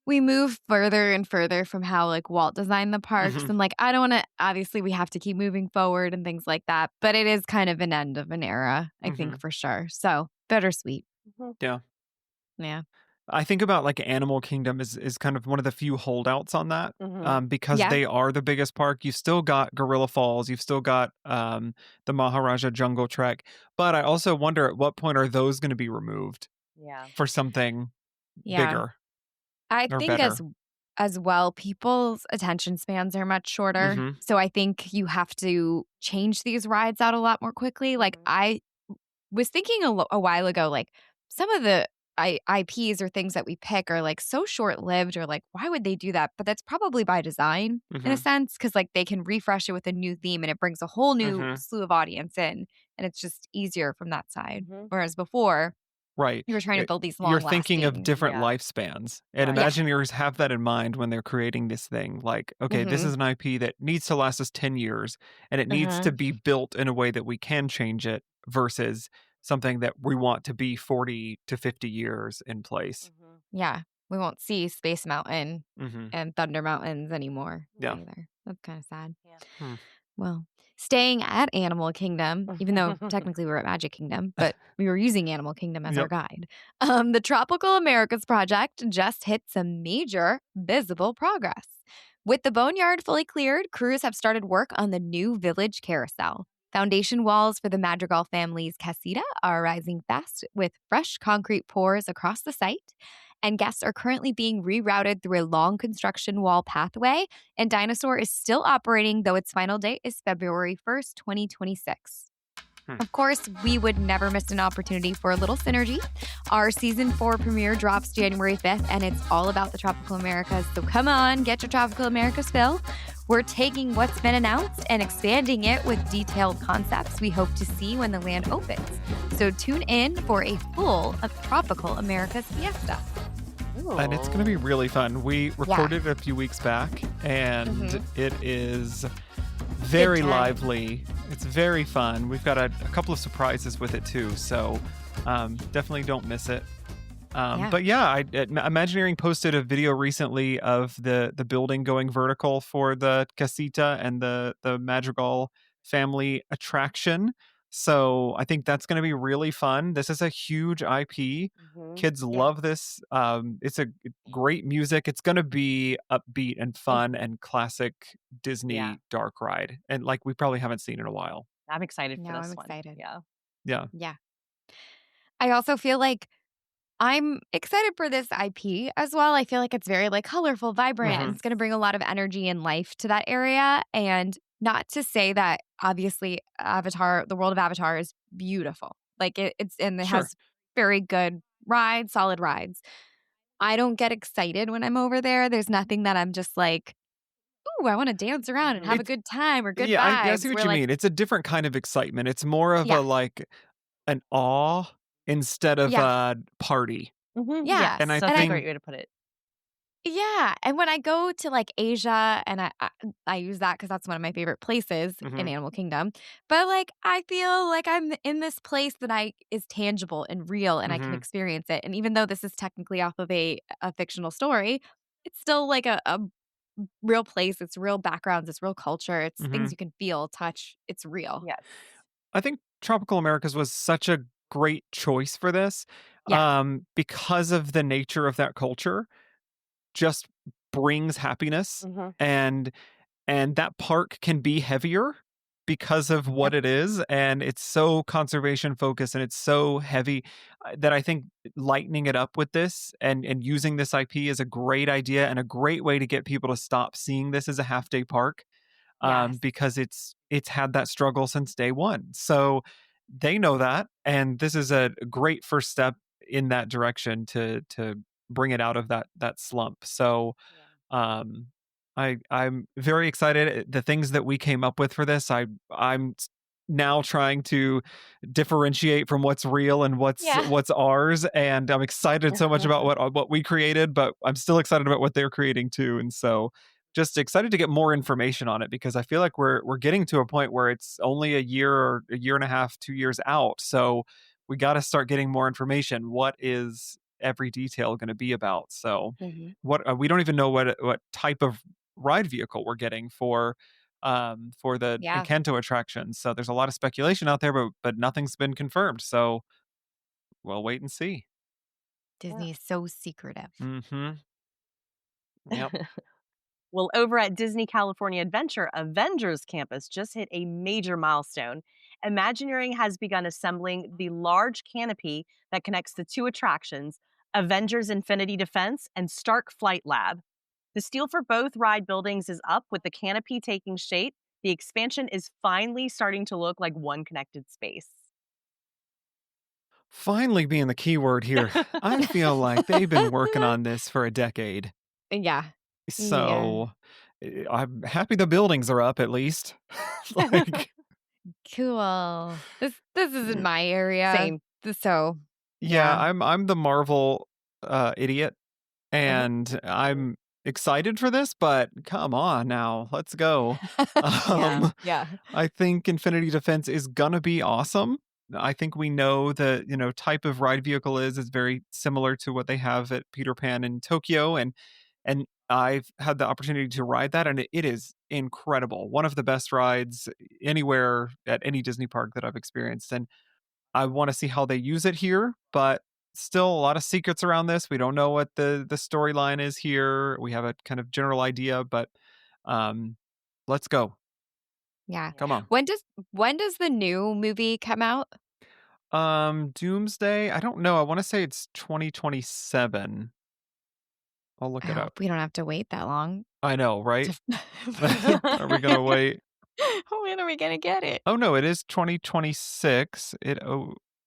we move further and further from how like Walt designed the parks. Mhm. And like I don't want to obviously we have to keep moving forward and things like that. But it is kind of an end of an era, I think Mhm. for sure. So bittersweet. Mhm. Yeah. Yeah. I think about like Animal Kingdom is kind of one of the few holdouts on that, Mhm. because Yeah. they are the biggest park. You've still got Gorilla Falls, you've still got the Maharaja Jungle Trek, but I also wonder at what point are those going to be removed Yeah. for something Yeah. bigger I or think better? as well, people's attention spans are much shorter. Hmm. So I think you have to change these rides out a lot more quickly. Like Mhm. I was thinking a while ago, like some of the IPs or things that we pick are like so short lived, or like, why would they do that? But that's probably by design in a Hmm. sense, because like they can refresh it with a new theme and it brings a whole new Hmm. slew of audience in. And it's just easier from that side. Mhm. Whereas before, Right. you were trying to build these You're long thinking of lasting. different Yeah. lifespans, and Right. Yeah. Imagineers have that in mind when they're creating this thing. Like, okay, this Hmm. is an IP that needs to last us 10 years, and it needs Uh-huh. to be built in a way that we can change it versus something that we want to be 40 to 50 years in place. Mhm. Yeah. We won't see Space Mountain Hmm. and Thunder Mountains anymore Yeah. either. That's kind of sad. Yeah. Hmm. Well, staying at Animal Kingdom, even though technically we're at Magic Kingdom, but we were using Animal Kingdom as our Yep. guide. The Tropical Americas project just hit some major visible progress. With the boneyard fully cleared, crews have started work on the new village carousel. Foundation walls for the Madrigal family's casita are rising fast with fresh concrete pours across the site, and guests are currently being rerouted through a long construction wall pathway, and Dinosaur is still operating, though its final date is February 1st, 2026. Of course, we would never miss an opportunity for a little synergy. Our season 4 premiere drops January 5th, and it's all about the tropical Americas. So come on, get your tropical Americas fill. We're taking what's been announced and expanding it with detailed concepts we hope to see when the land opens. So tune in for a full tropical Americas fiesta. And it's going to be really fun. We recorded it a few weeks back, and it is very lively. It's very fun. We've got a couple of surprises with it too, so definitely don't miss it. But Imagineering posted a video recently of the building going vertical for the Casita and the Madrigal family attraction. So I think that's going to be really fun. This is a huge IP. Kids love this. It's a great music. It's going to be upbeat and fun and classic Disney dark ride. And like we probably haven't seen in a while. I'm excited for this I'm one. excited. Yeah. I also feel like I'm excited for this IP as well. I feel like it's very like colorful, vibrant, and it's going to bring a lot of energy and life to that area. And not to say that obviously Avatar, the world of Avatar is beautiful. Like it has very good rides, solid rides. I don't get excited when I'm over there. There's nothing that I'm just like, ooh, I want to dance around and have a good time or good vibes. I see what you mean. It's a different kind of excitement. It's more of a like an awe instead of a party. Yeah, and I that's think a great way to put it. Yeah, and when I go to like Asia, and I use that because that's one of my favorite places in Animal Kingdom. But like I feel like I'm in this place that is tangible and real, and I can experience it. And even though this is technically off of a fictional story, it's still like a real place. It's real backgrounds. It's real culture. It's things you can feel, touch. It's real. Yes. I think Tropical Americas was such a great choice for this because of the nature of that culture. Just brings happiness, and that park can be heavier because of what it is, and it's so conservation focused and it's so heavy that I think lightening it up with this and using this IP is a great idea and a great way to get people to stop seeing this as a half day park, because it's had that struggle since day one. So they know that, and this is a great first step in that direction to bring it out of that slump. So I'm very excited. The things that we came up with for this, I'm now trying to differentiate from what's real and what's ours, and I'm excited so much about what we created, but I'm still excited about what they're creating too. And so just excited to get more information on it, because I feel like we're getting to a point where it's only a year or a year and a half, 2 years out. So we got to start getting more information. What is every detail going to be about? So what we don't even know what type of ride vehicle we're getting for the Encanto attraction. So there's a lot of speculation out there, but nothing's been confirmed. So we'll wait and see. Disney is so secretive. Yep. Well, over at Disney California Adventure, Avengers Campus just hit a major milestone. Imagineering has begun assembling the large canopy that connects the two attractions, Avengers Infinity Defense and Stark Flight Lab. The steel for both ride buildings is up, with the canopy taking shape. The expansion is finally starting to look like one connected space. Finally being the key word here. I feel like they've been working on this for a decade. Yeah. So I'm happy the buildings are up at least. Like, cool. This isn't my area. Same. So I'm the Marvel idiot, and I'm excited for this, but come on now, let's go. I think Infinity Defense is gonna be awesome. I think we know the type of ride vehicle is very similar to what they have at Peter Pan in Tokyo, and I've had the opportunity to ride that, and it is incredible. One of the best rides anywhere at any Disney park that I've experienced, and I want to see how they use it here, but still a lot of secrets around this. We don't know what the storyline is here. We have a kind of general idea, but let's go. Yeah. Come on. When does the new movie come out? Doomsday? I don't know. I want to say it's 2027. I'll look it up. We don't have to wait that long. I know, right? Are we going to wait? When are we going to get it? Oh, no, it is 2026. It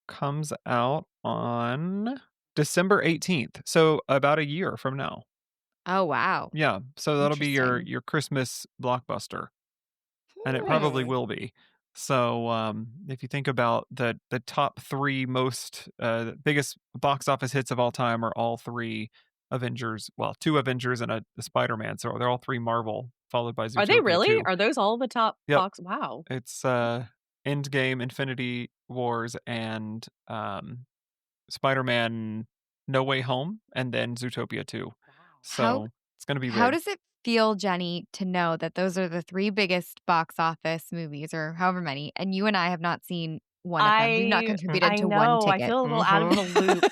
comes out on December 18th. So about a year from now. Oh, wow. Yeah. So that'll be Interesting. your Christmas blockbuster. And it Nice. probably will be. So if you think about the top three most biggest box office hits of all time are all three Avengers. Well, two Avengers and a Spider-Man. So they're all three Marvel, followed by Are they Zootopia really? 2. Are those all the top Yep. box? Wow. It's Endgame, Infinity Wars, and Spider-Man No Way Home, and then Zootopia 2. Wow. So it's going to be How big. does it feel, Jenny, to know that those are the three biggest box office movies or however many, and you and I have not seen one of them? We've not contributed I to one know. I ticket. feel a little out of the loop.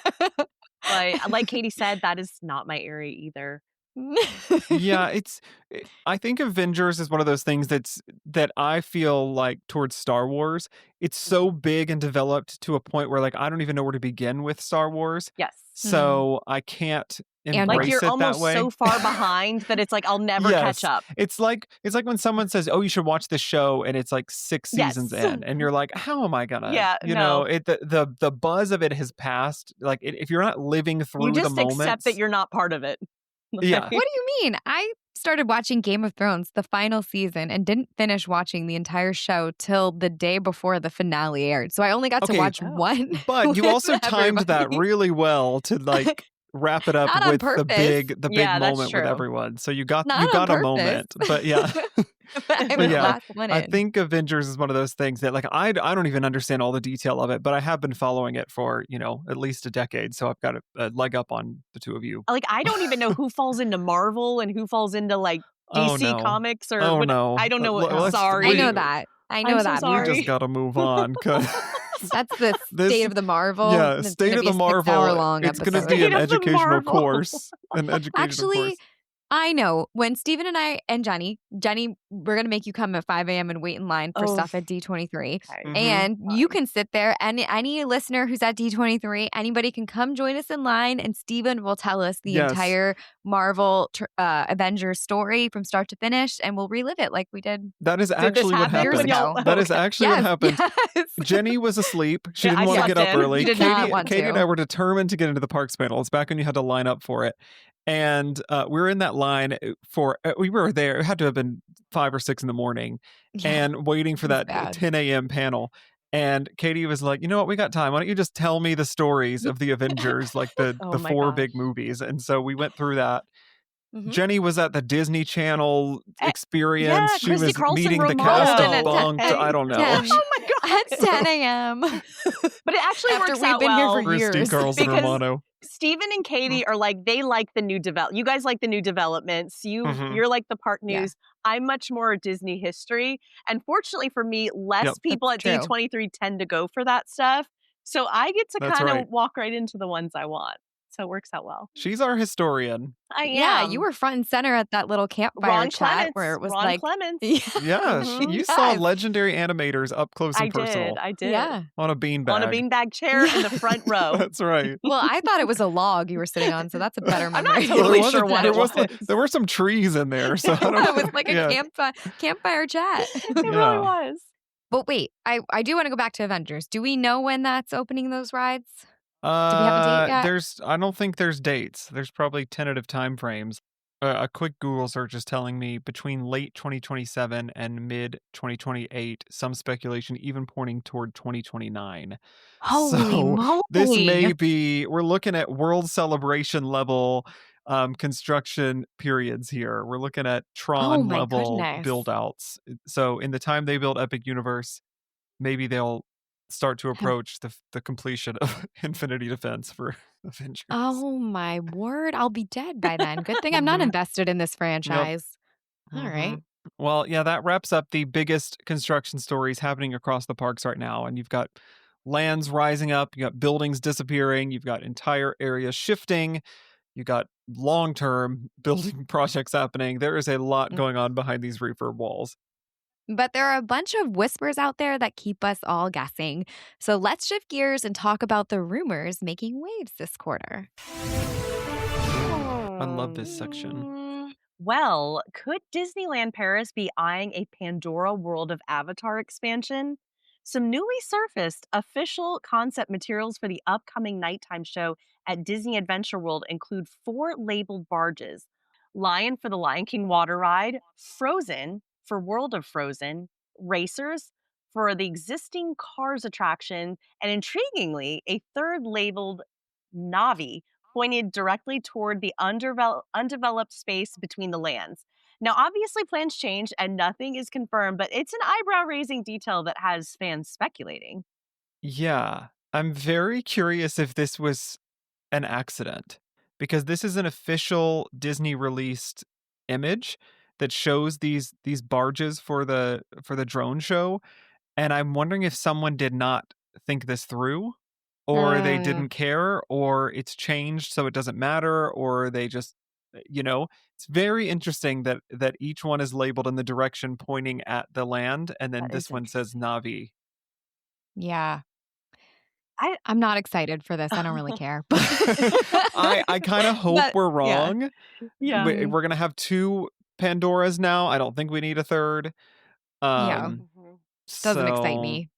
But Like Katie said, that is not my area either. Yeah, I think Avengers is one of those things that I feel like towards Star Wars, it's so big and developed to a point where like I don't even know where to begin with Star Wars. Yes. So I can't Andor. embrace Like you're it that almost way. so far behind that it's like I'll never Yes. catch up. It's like when someone says, "Oh, you should watch this show," and it's like 6 seasons Yes. in, and you're like, "How am I gonna?" Yeah, you no. know, the buzz of it has passed. Like if you're not living through You the just moments, accept that you're not part of it. Yeah. What do you mean? I started watching Game of Thrones, the final season, and didn't finish watching the entire show till the day before the finale aired. So I only got to Okay, watch Oh. one. But you with also timed that everybody. really well to like wrap it up Not on with the purpose. big Yeah, that's moment with true. everyone. So you got Not on a purpose. moment. But yeah. I But was yeah, last one I in. think Avengers is one of those things that like I don't even understand all the detail of it, but I have been following it for, at least a decade. So I've got a leg up on the two of you. Like I don't even know who falls into Marvel and who falls into like DC Oh, no. Comics or Oh, what. no. I don't know what. Let's- Sorry. I know that. I know I'm so that. sorry. We just got to move on. 'Cause That's the This- State of the Marvel. yeah, It's State gonna of be the a Marvel. 6-hour-long It's going to episode. be an State of the educational Marvel. course. An educational Actually, course. I know when Steven and I and Jenny, we're going to make you come at 5 a.m. and wait in line for Oh. stuff at D23. Okay. Mhm. And you Fine. can sit there, and any listener who's at D23, anybody can come join us in line, and Steven will tell us the Yes. entire Marvel Avengers story from start to finish, and we'll relive it like we did. That is Did this actually what happen when happened. y'all- That is Okay. actually what happened. Yes. Jenny was asleep. She Yeah, didn't I want to slept get up in. early. You did Katie, not want Katie to. and I were determined to get into the parks panel. It's back when you had to line up for it. And we were in that line we were there. It had to have been 5 or 6 in the morning Yeah. and waiting for It was that bad. 10 a.m. panel. And Katie was like, you know what? We got time. Why don't you just tell me the stories of the Avengers, like the Oh my 4 gosh. big movies? And so we went through that. Mhm. Jenny was at the Disney Channel experience. yeah, She Christy was Carlson meeting the Romano. cast Carlson of at Bunked. 10. I don't know. 10. Oh my god. At 10 a.m. But it actually After works we've out been here well. for Christy years. Carlson Because- Romano. Stephen and Katie are like they like the new You guys like the new developments. Mhm. You're like the park Yeah. news. I'm much more Disney history. And fortunately for me, less Yep. people That's at true. D23 tend to go for that stuff. So I get to That's kind of right. walk right into the ones I want. So it works out well. She's our historian. I am. Yeah, you were front and center at that little campfire Ron chat Clements. where it was Ron like, Clements. Yeah, Mhm. you saw Yes. legendary animators up close I and personal did. I did. yeah. on a beanbag. On a beanbag chair in the front row. That's right. Well, I thought it was a log you were sitting on, so that's a better I'm not memory. totally Well, sure what it was. There were some trees in there, so I don't Yeah, know. it was like a Yeah. campfire chat. It really Yeah. was. But wait, I do want to go back to Avengers. Do we know when that's opening those rides? we have a date yet? I don't think there's dates. There's probably tentative time frames. A quick Google search is telling me between late 2027 and mid 2028. Some speculation even pointing toward 2029. Holy So, moly. This may be. We're looking at World Celebration level construction periods here. We're looking at Tron my level goodness. build outs. So in the time they build Epic Universe, maybe they'll start to approach the completion of Infinity Defense for Avengers. Oh my word. I'll be dead by then. Good thing I'm not Mhm. invested in this franchise. All right. Mhm. Well, yeah, that wraps up the biggest construction stories happening across the parks right now. And you've got lands rising up, you got buildings disappearing, you've got entire areas shifting, you got long-term building projects happening. There is a lot going on behind these refurb walls. But there are a bunch of whispers out there that keep us all guessing. So let's shift gears and talk about the rumors making waves this quarter. I love this section. Well, could Disneyland Paris be eyeing a Pandora World of Avatar expansion? Some newly surfaced official concept materials for the upcoming nighttime show at Disney Adventure World include four labeled barges: Lion for the Lion King water ride, Frozen for World of Frozen, Racers for the existing Cars attraction, and intriguingly, a third labeled Navi pointed directly toward the undeveloped space between the lands. Now, obviously, plans change and nothing is confirmed, but it's an eyebrow raising detail that has fans speculating. Yeah. I'm very curious if this was an accident because this is an official Disney released image that shows these barges for the drone show, and I'm wondering if someone did not think this through, or they Mm, didn't care, or it's changed so it doesn't matter, or they just you know, it's very interesting that each one is labeled in the direction pointing at the land, and then That this is one says interesting. Navi. yeah. I I'm not excited for this. I don't really care. I kind of hope But we're yeah, wrong. yeah. mhm, We're gonna have two Pandoras now. I don't think we need a third. yeah, Um, Mhm. doesn't excite so me.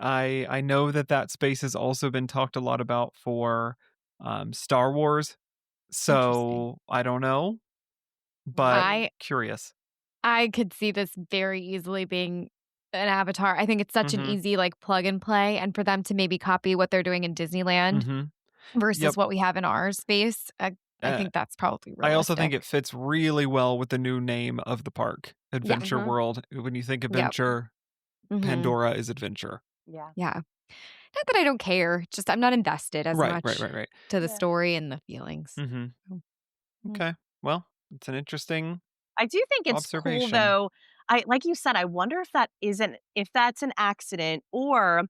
I know that space has also been talked a lot about for Star Wars. Interesting. So I don't know, but Mhm. I curious. I could see this very easily being an Avatar. I think it's such an Mm-hmm. easy, like, plug and play, and for them to maybe copy what they're doing in Disneyland Mm-hmm. versus Yep. what we have in our space, I Uh, think that's probably I also think realistic. it fits really well with the new name of the park, Yeah. Adventure Mhm. World. When you think Yep. adventure, Mhm. Pandora is adventure. Yeah. Yeah. Not that I don't care, just I'm not invested as Right, right, much right, right. to the Yeah. story and the feelings. Mm-hmm. So, mm. Okay. Well, it's an interesting I do think it's cool observation. though. I like you said, I wonder if that's an accident or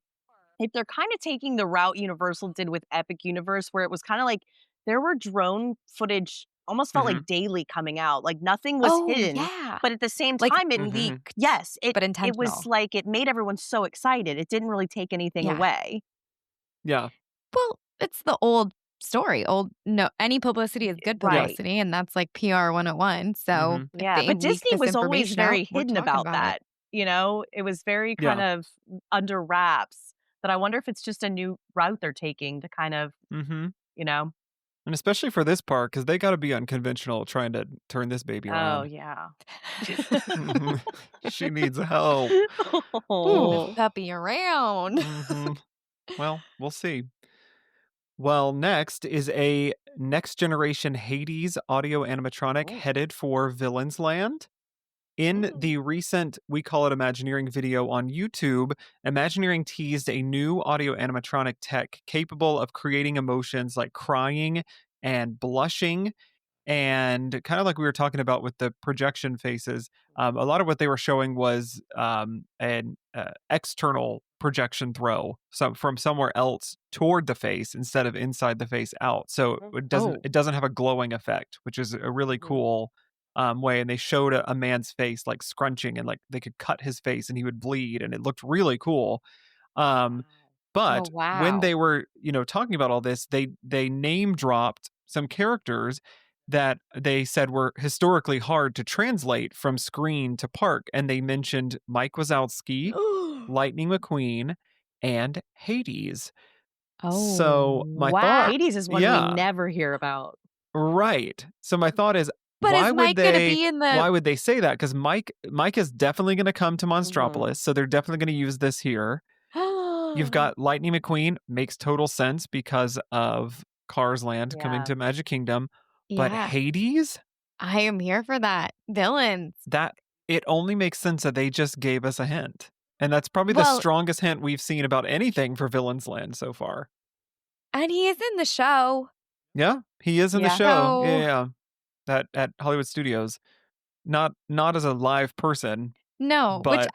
if they're kind of taking the route Universal did with Epic Universe, where it was kind of like there were drone footage almost felt Mm-hmm. like daily coming out. Like nothing was Oh, hidden, yeah. but at the same Like, time, it Mm-hmm. leaked. Yes, but it was intentional. like it made everyone so excited. It didn't really take anything Yeah. away. Yeah. Well, it's the old story. Old no, any publicity is good Yeah. Right. publicity, and that's like PR 101. So Mm-hmm. if Yeah. they But leak Disney this was always information out, very we're hidden talking about about it. that. It was very kind Yeah. of under wraps. But I wonder if it's just a new route they're taking to kind of, Mm-hmm. you know, And especially for this park, because they got to be unconventional trying to turn this baby oh, around. yeah. Mhm. She needs help. Turn Whew. this Oh. puppy around. Mm-hmm. Well, we'll see. Well, next is a next generation Hades audio animatronic Oh. headed for Villains Land. In Mm. the recent We Call It Imagineering video on YouTube, Imagineering teased a new audio animatronic tech capable of creating emotions like crying and blushing. And kind of like we were talking about with the projection faces, a lot of what they were showing was an external projection throw, so from somewhere else toward the face instead of inside the face out. So Mhm. Oh. it doesn't have a glowing effect, which is a really Mhm. cool way. And they showed a man's face like scrunching, and like they could cut his face and he would bleed, and it looked really cool. Um, Wow. Oh, but when wow. they were, talking about all this, they name dropped some characters that they said were historically hard to translate from screen to park, and they mentioned Mike Wazowski, Lightning McQueen, and Hades. Oh, So my thought, wow. Hades is one we yeah, never hear about. right. So my thought is, But is Mike gonna be in the why would they say that? Because Mike is definitely going to come to Mhm. Monstropolis, so they're definitely going to use this here. You've got Lightning McQueen, makes total sense because of Cars Land coming Yeah. to Magic Kingdom. But Yeah, Hades, I am here for that. Villains. that it only makes sense that they just gave us a hint. And that's probably the Well, strongest hint we've seen about anything for Villains Land so far. and he is in the show. Yeah, he is in the Yeah. show. Yeah, So, yeah, yeah. That at Hollywood Studios. Not as a live person, no, which but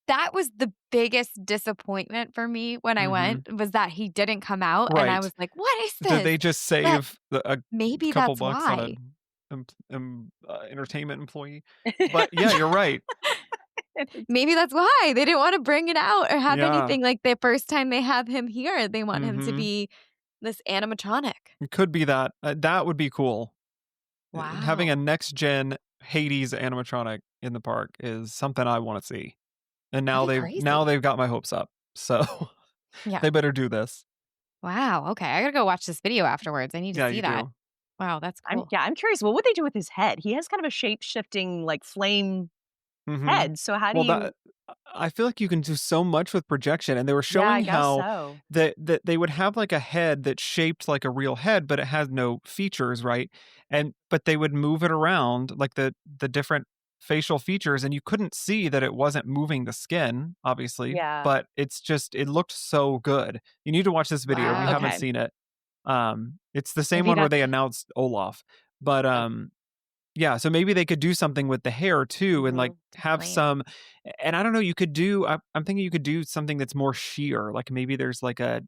that was the biggest disappointment for me when I mhm, went, was that he didn't come out, and I right. was like, "What is Did this?" they just But save a maybe couple that's bucks on why. an entertainment employee? But yeah, you're right. Maybe that's why they didn't wanna bring it out or have Yeah. anything. Like, the first time they have him here, they want him to Mhm. be this animatronic. It could be that. That would be cool. Having a Wow. next gen Hades animatronic in the park is something I want to see. And That'd now be crazy. they've got my hopes up. So Yeah. they better do this. Wow. Okay. I gotta go watch this video afterwards. I need to Yeah, see you that. do. Wow, that's cool. I'm curious, what would they do with his head? He has kind of a shape-shifting, like, flame Mhm. head, so how do Well, you. I feel like you can do so much with projection, and they were Yeah, I showing guess how so. that they would have, like, a head that's shaped like a real head, but it has no features, right? But they would move it around, like, the different facial features, and you couldn't see that it wasn't moving the skin, obviously, Yeah. but it's just it looked so good. You need to watch this video, we Wow. haven't Okay. seen it. It's the same Maybe one where that's they announced Olaf, but, Oh. yeah, so maybe they could do something with the hair too and, like, Mhm. have point. some and I don't know, you could do I'm thinking you could do something that's more sheer, like, maybe there's, like a,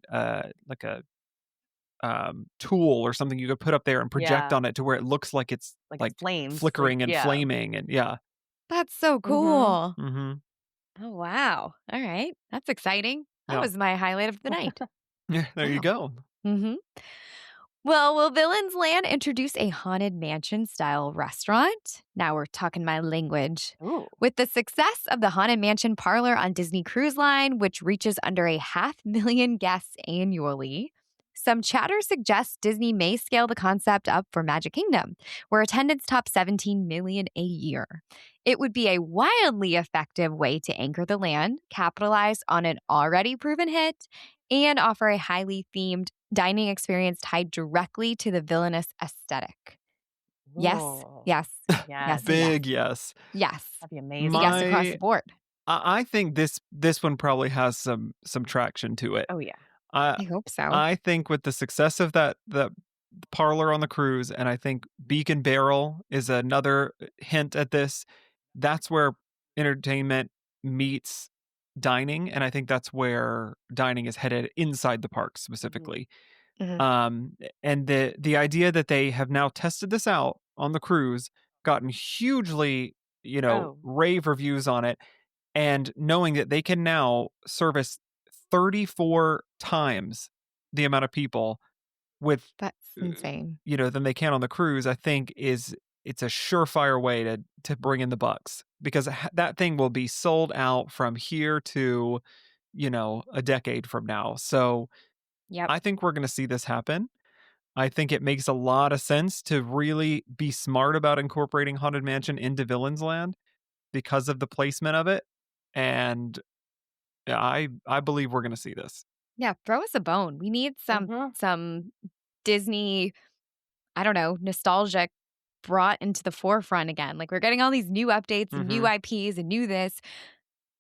tool or something you could put up there and project Yeah, on it to where it looks like it's, like it's like, flames, like flickering and yeah. flaming and yeah. That's so Mhm. cool. Mhm. Oh wow. All right. That's exciting. That Yeah. was my highlight of the night. Yeah, there you Wow. go. Mm-hmm. Well, will Villains Land introduce a haunted mansion style restaurant? Now we're talking my language. Ooh. With the success of the Haunted Mansion Parlor on Disney Cruise Line, which reaches under 500,000 guests annually, some chatter suggests Disney may scale the concept up for Magic Kingdom, where attendance tops 17 million a year. It would be a wildly effective way to anchor the land, capitalize on an already proven hit, and offer a highly themed dining experience tied directly to the villainous aesthetic. Yes, Ooh. yes, yes, Yes, and yes. Big yes. Yes. that'd be The amazing. yes across the My board. I think this one probably has some traction to it. Oh, yeah. I I hope so. I think with the success of that the parlor on the cruise, and I think Beacon Barrel is another hint at this. That's where entertainment meets dining, and I think that's where dining is headed inside the park Mhm. specifically. Mhm. And the idea that they have now tested this out on the cruise, gotten hugely, Oh, rave reviews on it, and knowing that they can now service 34 times the amount of people with That's insane. than they can on the cruise, I think it's a surefire way to bring in the bucks because that thing will be sold out from here to a decade from now. So Yep. I think we're going to see this happen. I think it makes a lot of sense to really be smart about incorporating Haunted Mansion into Villains Land because of the placement of it. And yeah, I believe we're going to see this. Yeah, throw us a bone. We need mhm. some Disney, I don't know, nostalgic brought into the forefront again. Like we're getting all these new updates and new Mhm. IPs and new this.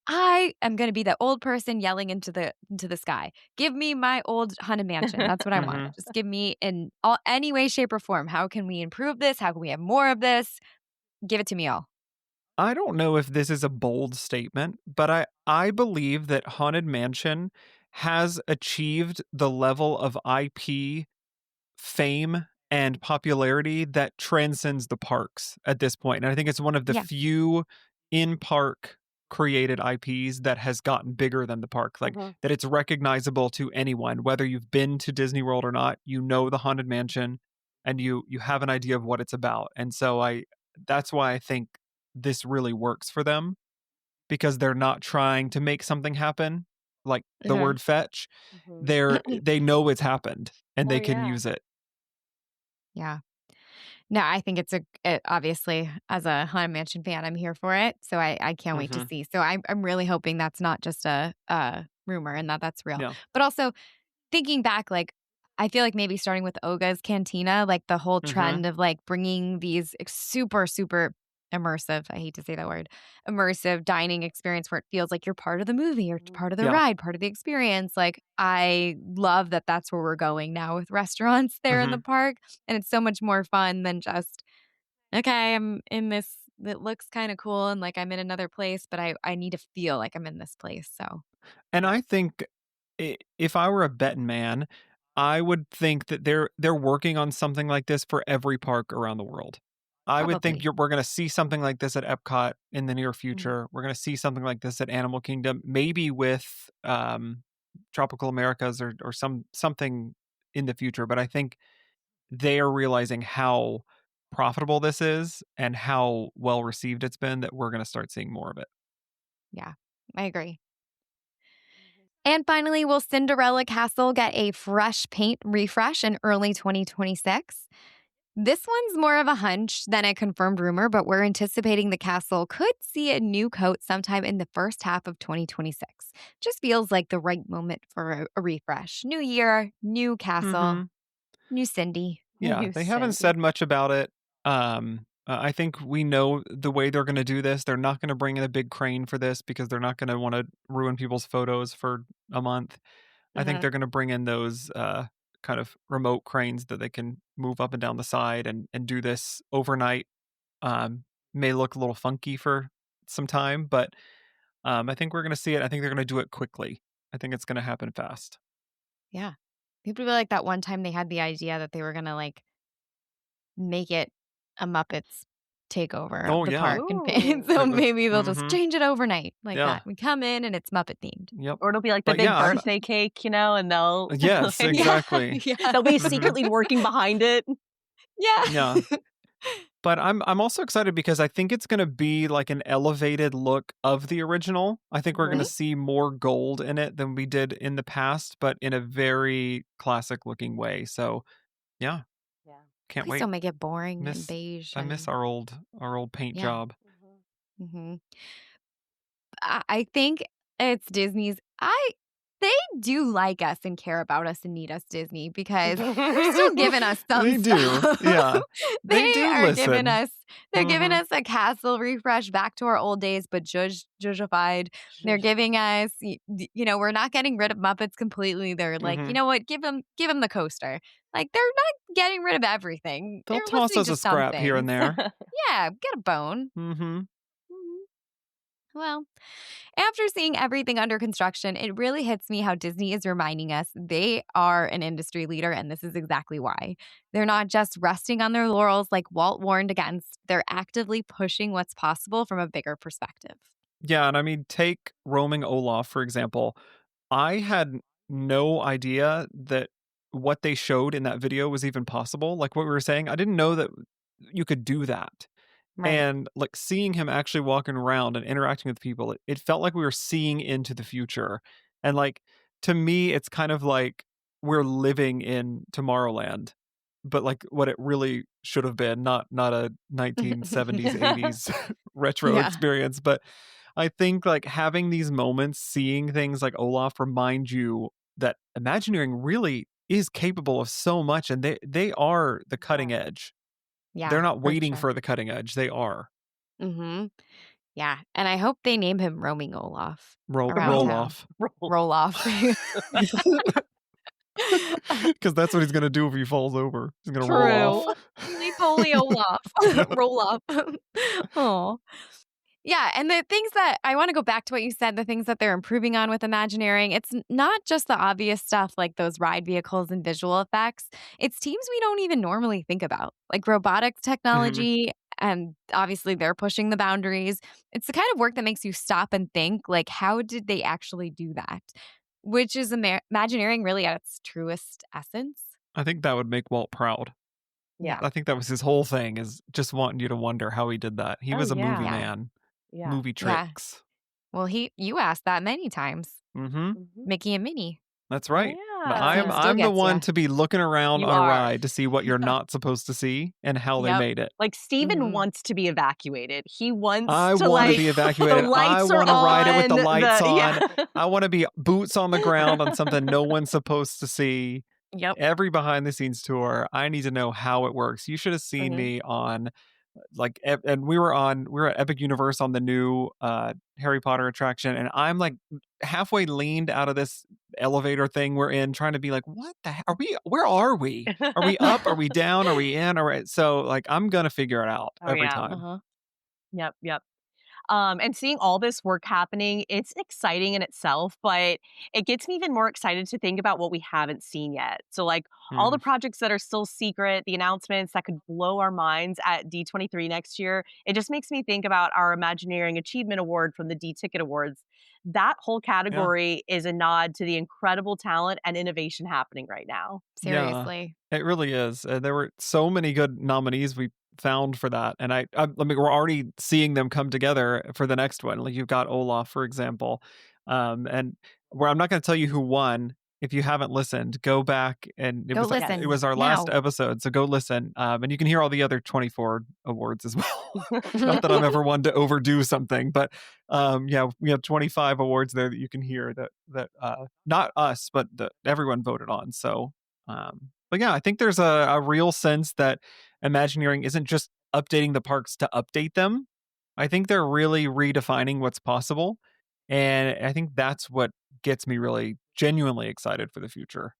I am going to be the old person yelling into the sky. Give me my old haunted mansion. That's what I want. Mhm. Just give me in any way, shape, or form. How can we improve this? How can we have more of this? Give it to me all. I don't know if this is a bold statement, but I believe that Haunted Mansion has achieved the level of IP fame and popularity that transcends the parks at this point. And I think it's one of the Yeah. few in-park created IPs that has gotten bigger than the park. Like Mhm. that it's recognizable to anyone, whether you've been to Disney World or not, you know the Haunted Mansion and you have an idea of what it's about. And so that's why I think this really works for them because they're not trying to make something happen like the Uh-huh. word fetch. Mhm. They know it's happened and Oh, they can yeah. use it. Yeah. No, I think obviously as a Haunted Mansion fan, I'm here for it. So I can't wait to Mhm. see. So I'm really hoping that's not just a rumor and that's real. Yeah. But also thinking back, like I feel like maybe starting with Oga's Cantina, like the whole Mhm. trend of like bringing these super super immersive, I hate to say that word, immersive dining experience where it feels like you're part of the movie or Mhm. part of the Yeah. ride, part of the experience. Like I love that that's where we're going now with restaurants there in the Mhm. park, and it's so much more fun than just okay, I'm in this that looks kind of cool and like I'm in another place, but I need to feel like I'm in this place. So, And Yeah. I think if I were a betting man, I would think that they're working on something like this for every park around the world. I would think probably. we're going to see something like this at Epcot in the near Mhm. future. We're going to see something like this at Animal Kingdom, maybe with Tropical Americas or something in the future. But I think they are realizing how profitable this is and how well received it's been that we're going to start seeing more of it. Yeah, I agree. And finally, will Cinderella Castle get a fresh paint refresh in early 2026? This one's more of a hunch than a confirmed rumor, but we're anticipating the castle could see a new coat sometime in the first half of 2026. Just feels like the right moment for a refresh. New year, new castle, new Cindy. Yeah, New they haven't Cindy. said much about it. I think we know the way they're going to do this. They're not going to bring in a big crane for this because they're not going to want to ruin people's photos for a month. I think they're going to bring in those kind of remote cranes that they can move up and down the side and do this overnight. May look a little funky for some time, but I think we're going to see it. I think they're going to do it quickly. I think it's going to happen fast. Yeah. People feel like that one time they had the idea that they were going to like make it a Muppets takeover of the park. And so maybe they'll just change it overnight like that. We come in and it's Muppet themed. Yep. Or it'll be like the big birthday cake, and they'll Yes, exactly. they'll be secretly working behind it. Yeah. But I'm also excited because I think it's going to be like an elevated look of the original. I think we're going to see more gold in it than we did in the past, but in a very classic looking way. So, yeah. Can't Please wait. don't make it boring and beige. I miss our old paint job. I think it's Disney's. They do like us and care about us and need us, Disney, because they're still giving us some They do, stuff. yeah. They do are listen. giving us. They're giving us a castle refresh back to our old days, but zhuzhified. They're giving us. We're not getting rid of Muppets completely. They're like, you know what? Give them the coaster. Like they're not getting rid of everything. They'll They're toss listening us to a scrap some here and things. there. Yeah, get a bone. Well, after seeing everything under construction, it really hits me how Disney is reminding us they are an industry leader, and this is exactly why. They're not just resting on their laurels like Walt warned against, they're actively pushing what's possible from a bigger perspective. Yeah, and I mean, take roaming Olaf, for example. I had no idea that what they showed in that video was even possible. Like what we were saying, I didn't know that you could do that. And like seeing him actually walking around and interacting with people, it felt like we were seeing into the future. And like, to me, it's kind of like we're living in Tomorrowland, but like what it really should have been, not a 1970s, 80s retro experience. But I think like having these moments, seeing things like Olaf remind you that Imagineering really is capable of so much, and they are the cutting edge. Yeah, they're not waiting for the cutting edge. They are. Yeah, and I hope they name him Roaming Olaf. Roll off. Roll off. Because that's what he's going to do if he falls over. He's going to roll off. Holy Olaf. Roll off. Oh. Yeah, and the things that I want to go back to what you said, the things that they're improving on with Imagineering, it's not just the obvious stuff like those ride vehicles and visual effects. It's teams we don't even normally think about, like robotics technology, and obviously they're pushing the boundaries. It's the kind of work that makes you stop and think, like, how did they actually do that? Which is Imagineering really at its truest essence. I think that would make Walt proud. Yeah. I think that was his whole thing, is just wanting you to wonder how he did that. He was a movie man. Yeah. Movie tricks. Well, you asked that many times. Mickey and Minnie. That's right. Yeah. But I'm the one to be looking around on a ride to see what you're not supposed to see and how they made it. Like Steven wants to be evacuated. He wants I to want to be evacuated. I want to ride it with the lights on. Yeah. I want to be boots on the ground on something no one's supposed to see. Yep. Every behind the scenes tour, I need to know how it works. You should have seen me on like, and we were at Epic Universe on the new Harry Potter attraction, and I'm like halfway leaned out of this elevator thing we're in, trying to be like, what the heck are we? Where are we? Are we up? Are we down? Are we in? So like, I'm gonna figure it out every time. Yep. And seeing all this work happening, it's exciting in itself, but it gets me even more excited to think about what we haven't seen yet. So like all the projects that are still secret, the announcements that could blow our minds at D23 next year, it just makes me think about our Imagineering Achievement Award from the D-Ticket Awards. That whole category is a nod to the incredible talent and innovation happening right now. Seriously. Yeah, it really is. There were so many good nominees we found for that. And I mean, we're already seeing them come together for the next one. Like you've got Olaf, for example. And where I'm not going to tell you who won. If you haven't listened, go back and Go listen it was our last now. episode. So go listen. And you can hear all the other 24 awards as well. Not that I'm ever one to overdo something, but yeah, we have 25 awards there that you can hear that not us, but everyone voted on. So, but yeah, I think there's a real sense that Imagineering isn't just updating the parks to update them. I think they're really redefining what's possible. And I think that's what gets me really genuinely excited for the future.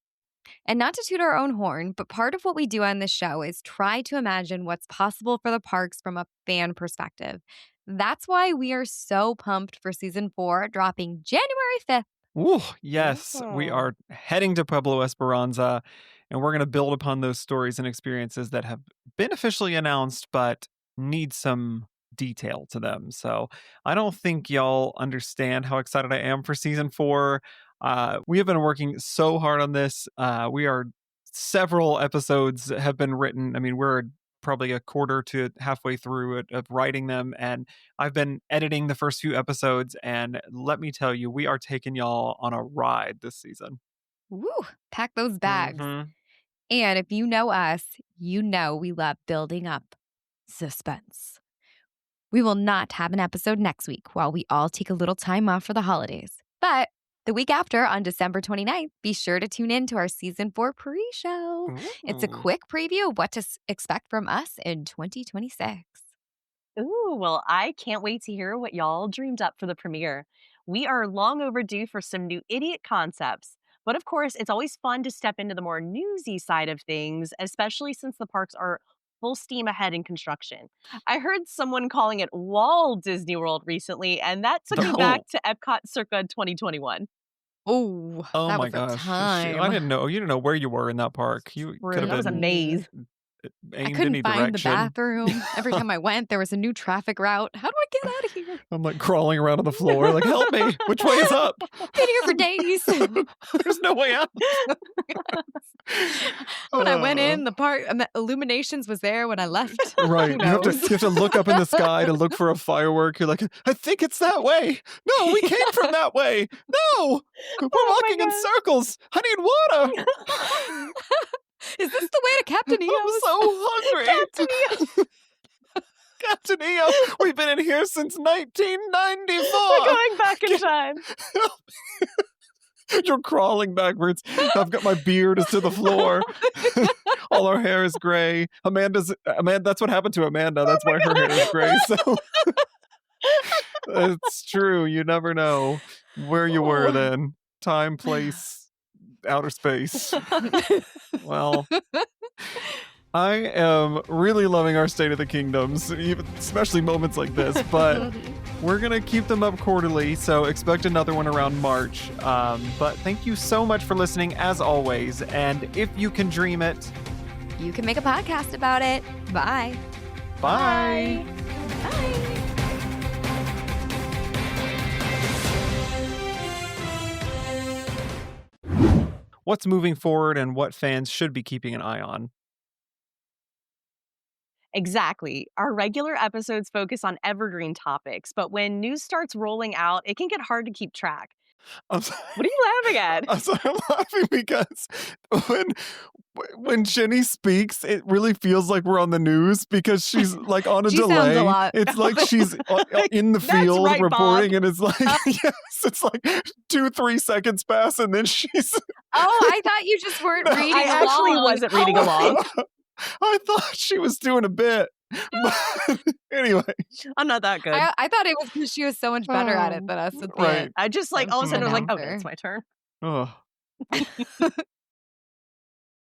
And not to toot our own horn, but part of what we do on this show is try to imagine what's possible for the parks from a fan perspective. That's why we are so pumped for season 4 dropping January 5th. Ooh, yes, we are heading to Pueblo Esperanza, and we're going to build upon those stories and experiences that have been officially announced, but need some detail to them. So I don't think y'all understand how excited I am for season 4. We have been working so hard on this. Several episodes have been written. I mean, we're probably a quarter to halfway through of writing them, and I've been editing the first few episodes, and let me tell you, we are taking y'all on a ride this season. Woo, pack those bags. Mhm. And if you know us, you know we love building up suspense. We will not have an episode next week while we all take a little time off for the holidays. But the week after, on December 29th, be sure to tune in to our season 4 pre-show. It's a Ooh. quick preview of what to expect from us in 2026. Ooh, well, I can't wait to hear what y'all dreamed up for the premiere. We are long overdue for some new idiot concepts. But of course, it's always fun to step into the more newsy side of things, especially since the parks are full steam ahead in construction. I heard someone calling it Walt Disney World recently, and that took me back to Epcot circa 2021. Oh, Oh that my was gosh. a time. I didn't know. You didn't know where you were in that park. You True. could have That was a been maze. I aimed couldn't any find the direction. bathroom. Every time I went, there was a new traffic route. How do I get out of here? I'm like crawling around on the floor, like, help me. Which way is up? Been here for days. There's no way out. When I went in, the park illuminations was there. When I left, Right. who You have knows? to look up in the sky to look for a firework. You're like, I think it's that way. No, we came from that way. No. We're Oh my walking in God. circles. I need water. Is this the way to Captain I'm EO's? so hungry. Captain EO, we've been in here since 1994. We're going back in time. You're crawling backwards. I've got my beard is to the floor. All our hair is gray. Amanda, that's what happened to Amanda. That's why her hair is gray. So it's true. You never know where you were then. Time, place, outer space. Well, I am really loving our State of the Kingdoms, especially moments like this, but we're going to keep them up quarterly, so expect another one around March. But thank you so much for listening, as always, and if you can dream it, You can make a podcast about it. Bye. bye. Bye. What's moving forward and what fans should be keeping an eye on? Exactly. Our regular episodes focus on evergreen topics, but when news starts rolling out, it can get hard to keep track. I'm sorry. What are you laughing at? I'm sorry, I'm laughing because when Jenny speaks, it really feels like we're on the news because she's like on a She sounds delay. a lot. It's like she's in the That's field right, reporting, Bob. and it's like yes, it's like 2-3 seconds pass, and then she's. Oh, I thought you just weren't reading I actually along. wasn't reading along. I thought she was doing a bit, but anyway, I'm not that good. I thought it was because she was so much better at it than us. At the Right. end. I just like all of a sudden I was like, okay, Announcer. it's my turn. oh.